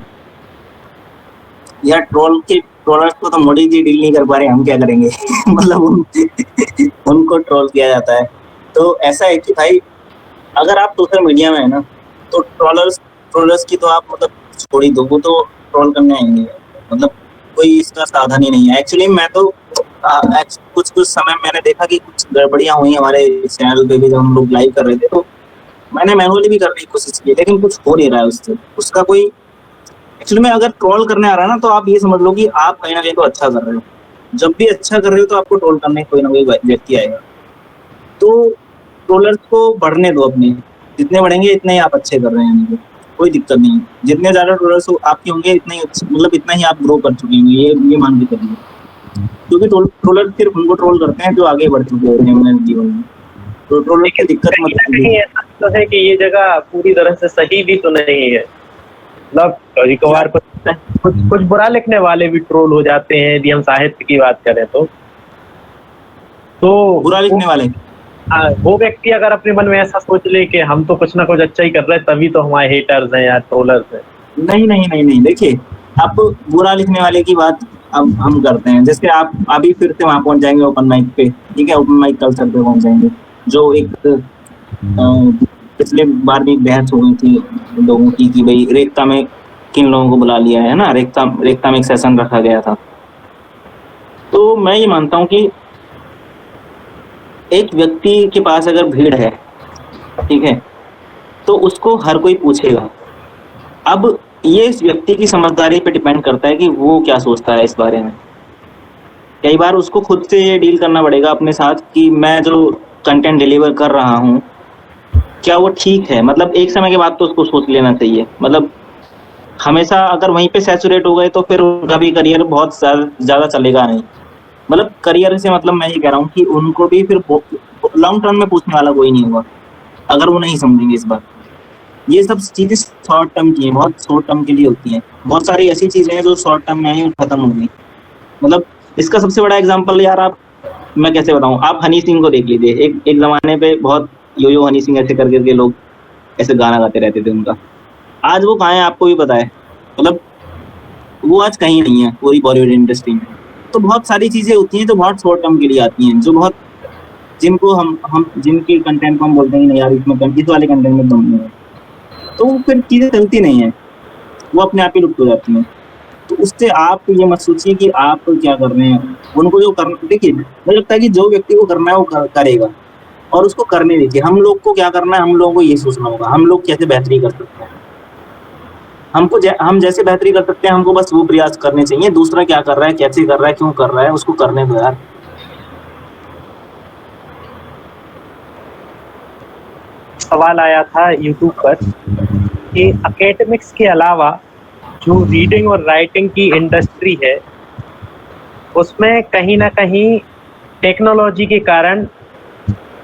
यार ट्रोलर्स को तो मोदी जी डील नहीं कर पा रहे, हम क्या करेंगे मतलब उनको ट्रोल किया जाता है। तो ऐसा है कि भाई अगर आप सोशल मीडिया में है ना, तो ट्रोलर्स की तो आप मतलब छोड़ ही दो, वो तो ट्रोल करने आएंगे, मतलब कोई इसका साधन ही नहीं है। एक्चुअली मैं तो कुछ समय मैंने देखा कि कुछ गड़बड़ियां हुई हमारे चैनल पे भी, जब हम लोग लाइव कर रहे थे, तो मैंने मैनुअली भी करने की कोशिश की, लेकिन कुछ हो नहीं रहा है उससे, उसका कोई एक्चुअली में अगर ट्रोल करने आ रहा है ना, तो आप ये समझ लो कि आप कहीं ना कहीं तो अच्छा कर रहे हो। जब भी अच्छा कर रहे हो तो आपको ट्रोल करने कोई ना कोई व्यक्ति आएगा। तो ट्रोलर्स को बढ़ने दो अपने, जितने बढ़ेंगे इतने ही आप अच्छे कर रहे हैं, कोई दिक्कत नहीं है। जितने ज्यादा ट्रोलर्स आपके होंगे इतने ही मतलब इतना ही आप ग्रो कर चुके होंगे, ये मान के चलिए, क्योंकि ट्रोलर सिर्फ उनको ट्रोल करते हैं जो आगे बढ़ चुके होते हैं अपने जीवन में। तो ट्रोलर की दिक्कत मतलब ऐसा तो है कि ये जगह पूरी तरह से सही भी तो नहीं है, मतलब कभी कभार कुछ बुरा लिखने वाले भी ट्रोल हो जाते हैं, यदि हम साहित्य की बात करें तो बुरा लिखने वाले, वो व्यक्ति अगर अपने मन में ऐसा सोच ले कि हम तो कुछ ना कुछ अच्छा ही कर रहे हैं, तभी तो हमारे हेटर्स हैं या ट्रोलर्स हैं। नहीं, देखिए आप बुरा लिखने वाले की बात अब हम करते हैं, जैसे आप अभी फिर से वहां पहुंच जाएंगे ओपन माइक पे, ठीक है, ओपन माइक कल्चर पे पहुंच जाएंगे, जो एक पिछले बार भी बहस हो गई थी लोगों की कि भाई रेखता में किन लोगों को बुला लिया है ना, रेखता में एक सेशन रखा गया था। तो मैं ये मानता हूँ कि एक व्यक्ति के पास अगर भीड़ है, ठीक है, तो उसको हर कोई पूछेगा। अब ये इस व्यक्ति की समझदारी पे डिपेंड करता है कि वो क्या सोचता है इस बारे में। कई बार उसको खुद से ये डील करना पड़ेगा अपने साथ कि मैं जो कंटेंट डिलीवर कर रहा हूँ क्या वो ठीक है। मतलब एक समय के बाद तो उसको सोच लेना चाहिए, मतलब हमेशा अगर वहीं पे सैचुरेट हो गए तो फिर उनका भी करियर बहुत ज्यादा चलेगा नहीं। मतलब करियर से मतलब मैं ये कह रहा हूँ कि उनको भी फिर लॉन्ग टर्म में पूछने वाला कोई नहीं होगा अगर वो नहीं समझेंगे इस बात। ये सब चीजें शॉर्ट टर्म की हैं, बहुत शॉर्ट टर्म के लिए होती हैं। बहुत सारी ऐसी चीजें हैं जो शॉर्ट टर्म में आई और खत्म हो गई। मतलब इसका सबसे बड़ा एग्जांपल यार, आप मैं कैसे बताऊं, आप हनी सिंह को देख लीजिए। एक जमाने पे बहुत यो हनी सिंह ऐसे कर करके लोग ऐसे गाना गाते रहते थे उनका। आज वो कहाँ है आपको भी पता है। मतलब वो आज कहीं नहीं है पूरी बॉलीवुड इंडस्ट्री में। तो बहुत सारी चीजें होती हैं जो बहुत शॉर्ट टर्म के लिए आती हैं, जो बहुत जिनको हम जिनके कंटेंट को हम बोलते हैं नहीं यार इसमें इस वाले कंटेंट में दम नहीं है, तो फिर चीजें चलती नहीं है, वो अपने आप ही लुप्त हो जाती हैं। तो उससे आप ये मत सोचिए कि आप क्या कर रहे हैं। उनको जो करना, देखिए मुझे लगता है कि जो व्यक्ति को करना है वो करेगा और उसको करने दीजिए। हम लोग को क्या करना है, हम लोगों को ये सोचना होगा हम लोग कैसे बेहतरी कर सकते हैं। हम जैसे बेहतरी कर सकते हैं, हमको बस वो प्रयास करने चाहिए। दूसरा क्या कर रहा है, कैसे कर रहा है, क्यों कर रहा है, उसको करने दो यार। सवाल आया था यूट्यूब पर कि एकेडमिक्स के अलावा जो रीडिंग और राइटिंग की इंडस्ट्री है उसमें कहीं ना कहीं टेक्नोलॉजी के कारण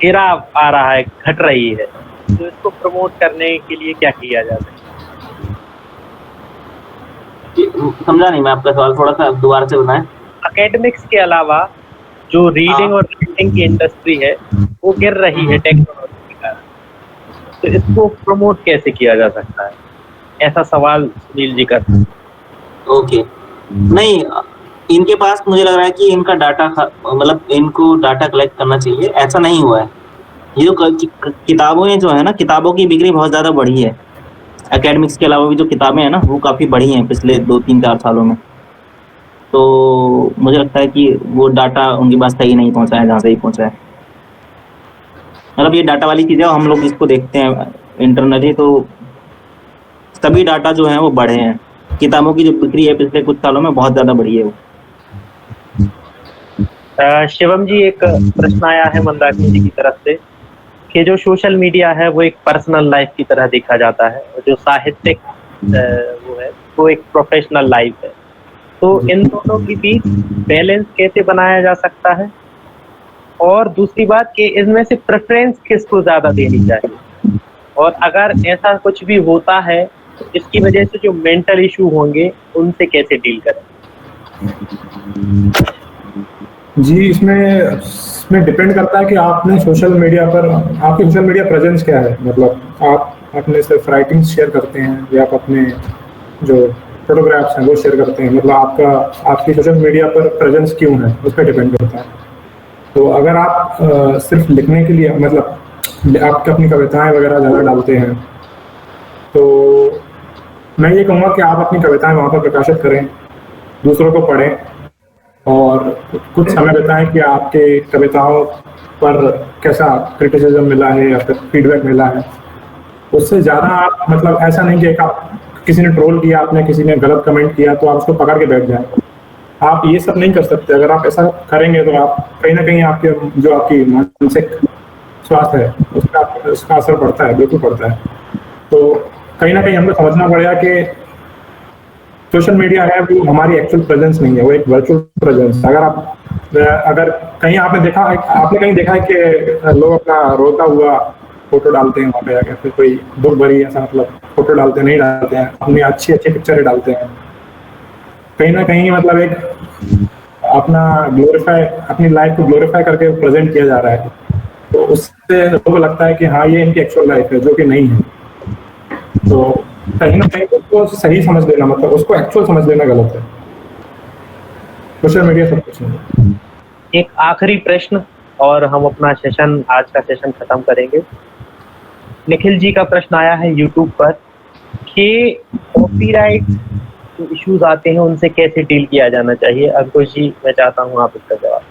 गिराव आ रहा है, घट रही है। तो इसको प्रमोट करने के लिए क्या किया जा सकता है? समझा नहीं मैं आपका सवाल, थोड़ा सा दोबारा से बताएं। एकेडमिक्स के अलावा जो रीडिंग और राइटिंग की इंडस्ट्री है वो गिर रही है टेक्नोलॉजी के कारण, तो इसको प्रमोट कैसे किया जा सकता है, ऐसा सवाल सुनील जी करते हैं। ओके, नहीं इनके पास मुझे लग रहा है कि इनका डाटा मतलब इनको डाटा कलेक्ट करना चाहिए। ऐसा नहीं हुआ है। ये जो किताबें जो है ना, किताबों की बिक्री बहुत ज़्यादा बढ़ी है। एकेडमिक्स के अलावा भी जो किताबें हैं ना वो काफ़ी बढ़ी हैं पिछले 2-3-4 सालों में। तो मुझे लगता है कि वो डाटा उनके पास सही नहीं पहुंचा है जहाँ सही पहुंचा है। मतलब ये डाटा वाली चीज़ें हम लोग इसको देखते हैं इंटरनली, तो सभी डाटा जो है वो बढ़े हैं। किताबों की जो बिक्री है पिछले कुछ सालों में बहुत ज़्यादा बढ़ी है वो। शिवम जी, एक प्रश्न आया है मंदाकिनी जी की तरफ से कि जो सोशल मीडिया है वो एक पर्सनल लाइफ की तरह देखा जाता है और जो साहित्यिक वो है वो एक प्रोफेशनल लाइफ है। तो इन दोनों के बीच बैलेंस कैसे बनाया जा सकता है, और दूसरी बात कि इनमें से प्रेफरेंस किसको ज्यादा देनी चाहिए, और अगर ऐसा कुछ भी होता है तो इसकी वजह से जो मेंटल इशू होंगे उनसे कैसे डील करें? जी, इसमें डिपेंड करता है कि आपने सोशल मीडिया पर आपकी सोशल मीडिया प्रेजेंस क्या है। मतलब आप अपने सिर्फ राइटिंग्स शेयर करते हैं या आप अपने जो फोटोग्राफ्स हैं वो शेयर करते हैं। मतलब आपकी सोशल मीडिया पर प्रेजेंस क्यों है उस पर डिपेंड करता है। तो अगर आप सिर्फ लिखने के लिए, मतलब आप अपनी कविताएं वगैरह ज़्यादा डालते हैं, तो मैं ये कहूँगा कि आप अपनी कविताएं वहाँ पर प्रकाशित करें, दूसरों को पढ़ें और कुछ समय बिताएं कि आपके कविताओं पर कैसा क्रिटिसिज्म मिला है या फिर फीडबैक मिला है। उससे ज़्यादा आप, मतलब ऐसा नहीं कि आप किसी ने ट्रोल किया, आपने किसी ने गलत कमेंट किया तो आप उसको पकड़ के बैठ जाए। आप ये सब नहीं कर सकते। अगर आप ऐसा करेंगे तो आप कहीं ना कहीं आपके जो आपकी मानसिक स्वास्थ्य है उसका असर पड़ता है, बिल्कुल पड़ता है। तो कहीं ना कहीं हमको समझना पड़ेगा कि सोशल मीडिया है वो हमारी एक्चुअल प्रेजेंस नहीं है, वो एक वर्चुअल प्रेजेंस। अगर कहीं आपने कहीं देखा है कि लोग अपना रोता हुआ फोटो डालते हैं वहाँ पे, या फिर कोई दुख भरी ऐसा मतलब फोटो डालते नहीं डालते हैं, अपनी अच्छी पिक्चरें डालते हैं। कहीं ना कहीं मतलब एक अपनी लाइफ को ग्लोरीफाई करके प्रेजेंट किया जा रहा है, तो उससे लोगों को लगता है कि हाँ ये इनकी एक्चुअल लाइफ है, जो कि नहीं है। तो कहीं ना कहीं उसको सही समझ लेना, मतलब उसको एक्चुअल समझ लेना गलत है। सोशल मीडिया सब कुछ नहीं। एक आखिरी प्रश्न और हम अपना आज का सेशन खत्म करेंगे। निखिल जी का प्रश्न आया है यूट्यूब पर कि कॉपीराइट जो इश्यूज आते हैं उनसे कैसे डील किया जाना चाहिए। अंकुश जी, मैं चाहता हूँ आप इसका जवाब।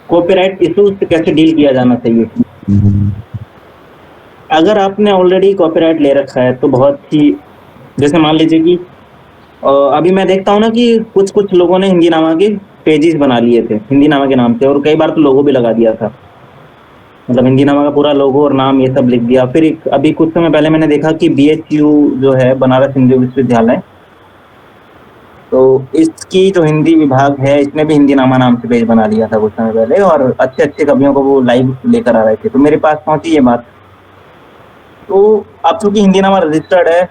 कॉपीराइट इश्यूज से कैसे डील किया जाना चाहिए? अगर आपने ऑलरेडी कॉपीराइट ले रखा है तो बहुत ही, जैसे मान लीजिए कि अभी मैं देखता हूँ ना कि कुछ लोगों ने हिंदीनामा के पेजेस बना लिए थे हिंदीनामा के नाम से, और कई बार तो लोगो भी लगा दिया था। मतलब हिंदीनामा का पूरा लोगो और नाम ये सब लिख दिया। फिर अभी कुछ समय पहले मैंने देखा कि BHU जो है बनारस हिंदू विश्वविद्यालय, तो इसकी जो हिंदी विभाग है इसने भी हिंदीनामा नाम से पेज बना लिया था कुछ समय पहले, और अच्छे कवियों को वो लाइव लेकर आ रहे थे। तो मेरे पास पहुंची ये बात तो अब चूंकि हिंदीनामा रजिस्टर्ड है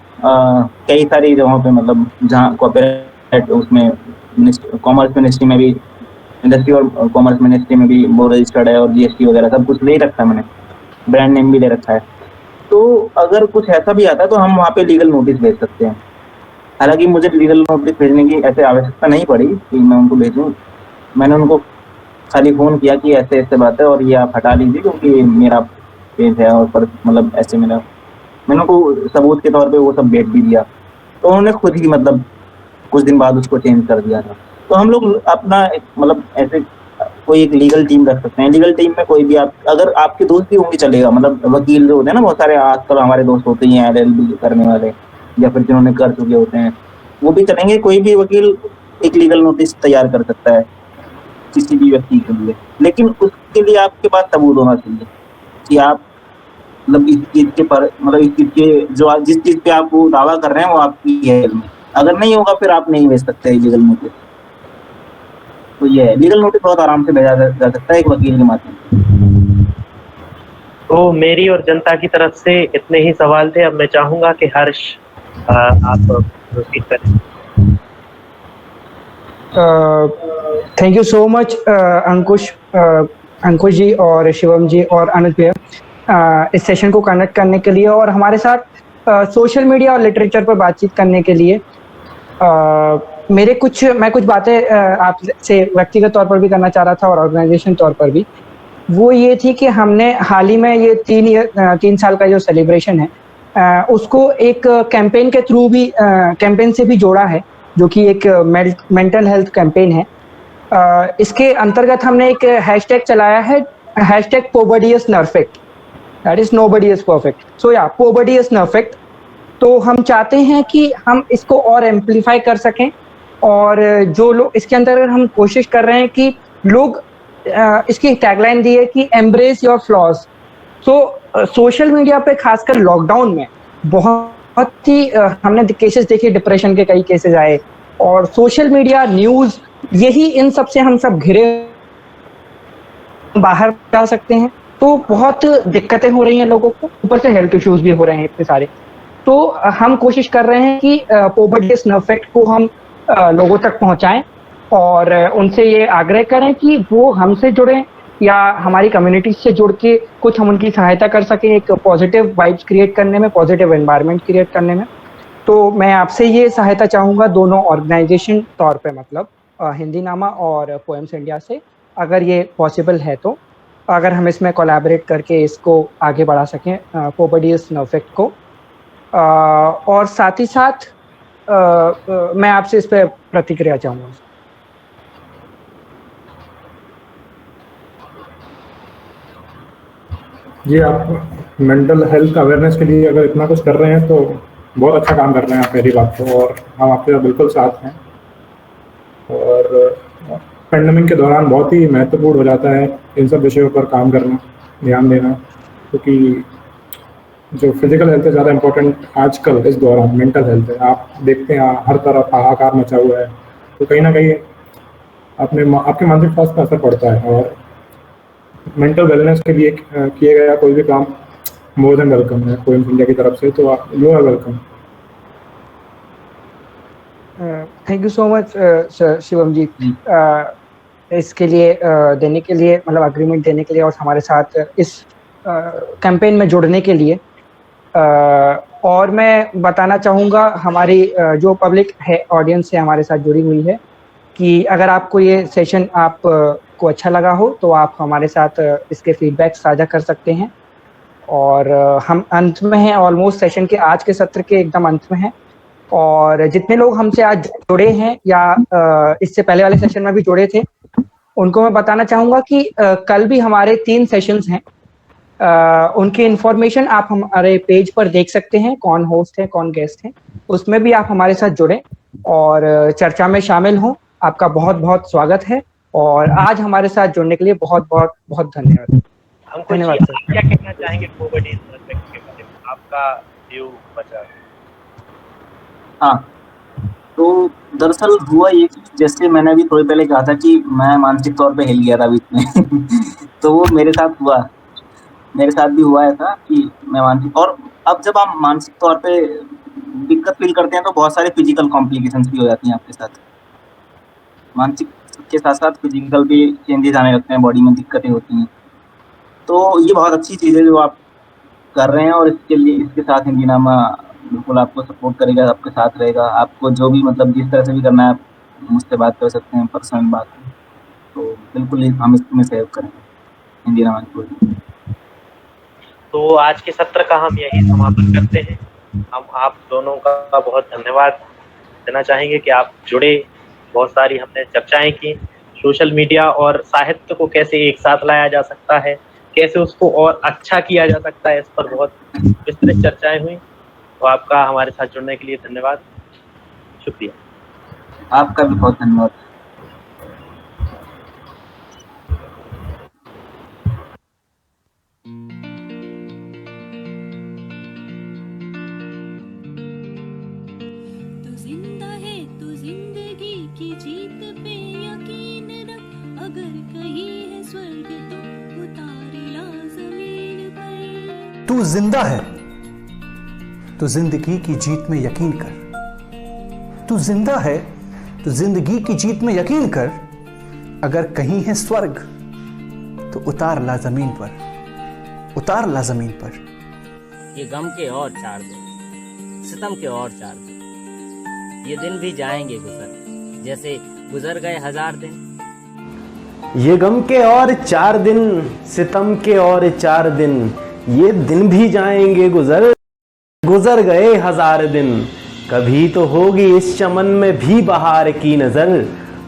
कई सारी जगहों पे, मतलब जहाँ कॉपीराइट उसमें कॉमर्स मिनिस्ट्री में भी, इंडस्ट्री और कॉमर्स मिनिस्ट्री में भी वो रजिस्टर्ड है, और जीएसटी वगैरह सब कुछ ले रखा है मैंने, ब्रांड नेम भी ले रखा है। तो अगर कुछ ऐसा भी आता है तो हम वहाँ पे लीगल नोटिस भेज सकते हैं। हालांकि मुझे लीगल नोटिस भेजने की ऐसे आवश्यकता नहीं पड़ी कि मैं उनको भेजूँ। मैंने उनको खाली फ़ोन किया कि ऐसे ऐसे बात है और ये आप हटा लीजिए क्योंकि मेरा पेज है, और पर मतलब ऐसे मैंने उनको सबूत के तौर पे वो सब भेज भी दिया। तो उन्होंने खुद ही मतलब कुछ दिन बाद उसको चेंज कर दिया था। तो हम लोग अपना मतलब ऐसे कोई एक लीगल टीम रख सकते हैं। लीगल टीम में कोई भी आप, अगर आपके दोस्त भी होंगे चलेगा, मतलब वकील जो होते हैं ना, बहुत सारे आजकल हमारे दोस्त होते हैं LLB करने वाले, या फिर जिन्होंने कर चुके होते हैं, वो भी चलेंगे। कोई भी वकील एक लीगल नोटिस तैयार कर सकता है किसी भी व्यक्ति के लिए, लेकिन उसके लिए आपके पास सबूत होना चाहिए कि आप मतलब इस चीज के पर, मतलब इस चीज के जो जिस चीज पे आप वो दावा कर रहे हैं वो आपकी है। अगर नहीं होगा फिर आप नहीं भेज सकते लीगल नोटिस। तो ये है, लीगल नोटिस बहुत आराम से भेजा जा सकता है एक वकील के माध्यम से। तो मेरी और जनता की तरफ से इतने ही सवाल थे। अब मैं चाहूंगा कि हर्ष आप प्रोसीड करें। थैंक यू सो मच अंकुश जी और शिवम जी और अनुज भैया इस सेशन को कनेक्ट करने के लिए और हमारे साथ सोशल मीडिया और लिटरेचर पर बातचीत करने के लिए। मैं कुछ बातें आपसे व्यक्तिगत तौर पर भी करना चाह रहा था और ऑर्गेनाइजेशन तौर पर भी। वो ये थी कि हमने हाल ही में ये 3 साल का जो सेलिब्रेशन है उसको एक कैंपेन के थ्रू भी कैंपेन से भी जोड़ा है, जो कि एक मेंटल हेल्थ कैंपेन है। इसके अंतर्गत हमने एक हैशटैग चलाया है, hashtag poverty is perfect, that is nobody is perfect. So या पोवर्टी इज नर्फेक्ट। तो हम चाहते हैं कि हम इसको और एम्पलीफाई कर सकें, और जो लोग इसके अंतर्गत हम कोशिश कर रहे हैं कि लोग इसकी टैगलाइन दी है कि embrace your flaws. So social media पे खासकर लॉकडाउन में बहुत ही हमने केसेस देखे, डिप्रेशन के कई केसेस आए, और सोशल मीडिया न्यूज यही इन सब से हम सब घिरे बाहर जा सकते हैं। तो बहुत दिक्कतें हो रही हैं लोगों को, ऊपर से हेल्थ इश्यूज भी हो रहे हैं इतने सारे। तो हम कोशिश कर रहे हैं कि पोवर्टी इज नर्फेक्ट को हम लोगों तक पहुंचाएं और उनसे ये आग्रह करें कि वो हमसे जुड़ें या हमारी कम्युनिटी से जुड़ के कुछ हम उनकी सहायता कर सकें एक पॉजिटिव वाइब्स क्रिएट करने में, पॉजिटिव एनवायरनमेंट क्रिएट करने में। तो मैं आपसे ये सहायता चाहूँगा दोनों ऑर्गेनाइजेशन तौर पे, मतलब हिंदीनामा और पोएम्स इंडिया से, अगर ये पॉसिबल है तो, अगर हम इसमें कोलैबोरेट करके इसको आगे बढ़ा सकें पोवर्टी इज नर्फेक्ट को। और साथ ही साथ मैं आपसे इस पर प्रतिक्रिया चाहूँगा। जी, आप मेंटल हेल्थ अवेयरनेस के लिए अगर इतना कुछ कर रहे हैं तो बहुत अच्छा काम कर रहे हैं आप, पहली बात तो, और हम आपके बिल्कुल साथ हैं। और पेंडेमिक के दौरान बहुत ही महत्वपूर्ण हो जाता है इन सब विषयों पर काम करना, ध्यान देना, क्योंकि जो फिजिकल हेल्थ है ज़्यादा इम्पोर्टेंट आजकल इस दौरान मेंटल हेल्थ है। आप देखते हैं हर तरफ हाहाकार मचा हुआ है, तो कहीं ना कहीं आपके मानसिक स्वास्थ्य पर असर पड़ता है। और मेंटल वेलनेस के लिए किए गया कोई भी काम मोर देन वेलकम है पोएम्स इंडिया की तरफ से, तो आप you are welcome. Thank you so much Shivam ji इसके लिए देने के लिए, मतलब अग्रीमेंट देने के लिए और हमारे साथ इस कैंपेन में जुड़ने के लिए। और मैं बताना चाहूँगा हमारी जो पब्लिक है, ऑडियंस है हमारे साथ जुड़ी हुई है, कि अगर आपको ये सेशन को अच्छा लगा हो तो आप हमारे साथ इसके फीडबैक साझा कर सकते हैं। और हम अंत में हैं, ऑलमोस्ट सेशन के आज के सत्र के एकदम अंत में हैं, और जितने लोग हमसे आज जुड़े हैं या इससे पहले वाले सेशन में भी जुड़े थे, उनको मैं बताना चाहूँगा कि कल भी हमारे 3 सेशंस हैं। उनकी इन्फॉर्मेशन आप हमारे पेज पर देख सकते हैं, कौन होस्ट है, कौन गेस्ट है, उसमें भी आप हमारे साथ जुड़े और चर्चा में शामिल हों। आपका बहुत बहुत स्वागत है, और आज हमारे साथ जुड़ने के लिए बहुत बहुत बहुत धन्यवाद। धन्यवाद सर। क्या कहना चाहेंगे पोवर्टी इज नर्फेक्ट के बारे में, आपका व्यू बचा? हाँ, तो दरअसल हुआ ये, जैसे मैंने अभी थोड़ी पहले कहा था कि मैं मानसिक तौर पे हिल गया था बीच में तो वो मेरे साथ हुआ। मेरे साथ भी हुआ है था कि मैं मानसिक, और अब जब आप मानसिक तौर पे दिक्कत फील करते हैं तो बहुत सारे फिजिकल कॉम्प्लिकेशंस भी हो जाती हैं आपके साथ। मानसिक के साथ साथ फिजिकल भी चेंजेस आने लगते हैं, बॉडी में दिक्कतें होती हैं। तो ये बहुत अच्छी चीज़ है जो आप कर रहे हैं, और इसके लिए इसके साथ हिंदीनामा बिल्कुल आपको सपोर्ट करेगा, आपके साथ रहेगा। आपको जो भी मतलब जिस तरह से भी करना है आप मुझसे बात कर सकते हैं, पर्सनल बात है। तो बिल्कुल हम इसमें सहयोग करेंगे हिंदीनामा को। तो आज के सत्र का हम यही समापन करते हैं। हम आप दोनों का बहुत धन्यवाद देना चाहेंगे कि आप जुड़े, बहुत सारी हमने चर्चाएं की। सोशल मीडिया और साहित्य को कैसे एक साथ लाया जा सकता है, कैसे उसको और अच्छा किया जा सकता है, इस पर बहुत विस्तृत चर्चाएं हुई। तो आपका हमारे साथ जुड़ने के लिए धन्यवाद, शुक्रिया। आपका भी बहुत धन्यवाद। तू जिंदा है, तू जिंदगी की जीत पे यकीन रख, अगर कहीं है स्वर्ग तो उतार ला जमीन पर। तू जिंदा है तो जिंदगी की जीत में यकीन कर। तू जिंदा है तो जिंदगी की जीत में यकीन कर, अगर कहीं है स्वर्ग तो उतार ला जमीन पर, उतार ला जमीन पर। ये गम के और 4 दिन, सितम के और 4 दिन, ये दिन भी जाएंगे गुजर, जैसे गुजर गए 1000 दिन। ये गम के और 4 दिन, सितम के और 4 दिन, ये दिन भी जाएंगे गुजर, गुजर गए 1000 दिन। कभी तो होगी इस चमन में भी बहार की नजर,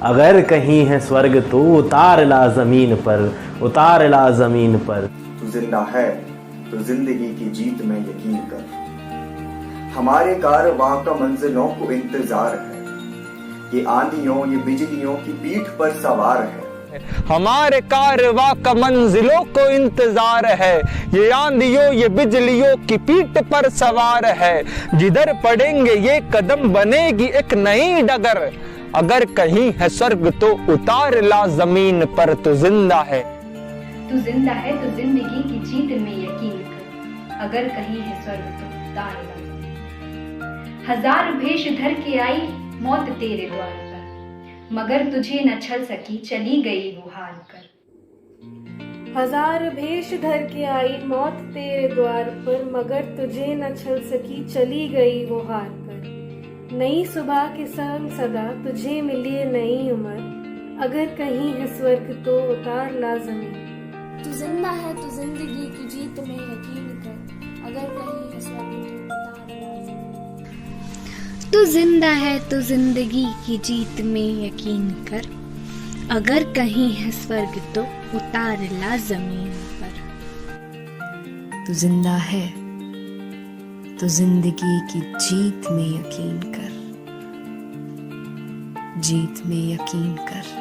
अगर कहीं है स्वर्ग तो उतार ला जमीन पर, उतार ला जमीन पर। तू जिंदा है तो जिंदगी की जीत में यकीन कर, हमारे कारवां का मंजिलों को इंतजार है, ये आंधियों ये बिजलियों की पीठ पर सवार है। हमारे कारवां का मंजिलों को इंतजार है, ये आंधियों ये बिजलियों की पीठ पर सवार है। जिधर पड़ेंगे ये कदम बनेगी एक नई डगर, अगर कहीं है स्वर्ग तो उतार ला जमीन पर। तो जिंदा है, तू जिंदा है तो जिंदगी की जीत में यकीन कर, अगर कहीं है स्वर्ग तो उतार ला जमीन। 1000 भेष धर के आई मौत तेरे द्वार पर, मगर तुझे न छल सकी चली गई वो हार कर। 1000 भेष धर के आई मौत तेरे द्वार पर, मगर तुझे न छल सकी चली गई वो हार कर। नई सुबह के संग सदा तुझे मिली नई उम्र, अगर कहीं है स्वर्ग तो उतार ला जमीन। तू जिंदा है तो जिंदगी की जीत में यकीन कर, अगर कहीं है स्वर्ग तो उतार ला जमीन। तू जिंदा है तो जिंदगी की जीत में यकीन कर, अगर कहीं है स्वर्ग तो उतार ला जमीन पर। तू जिंदा है तो जिंदगी की जीत में यकीन कर, जीत में यकीन कर।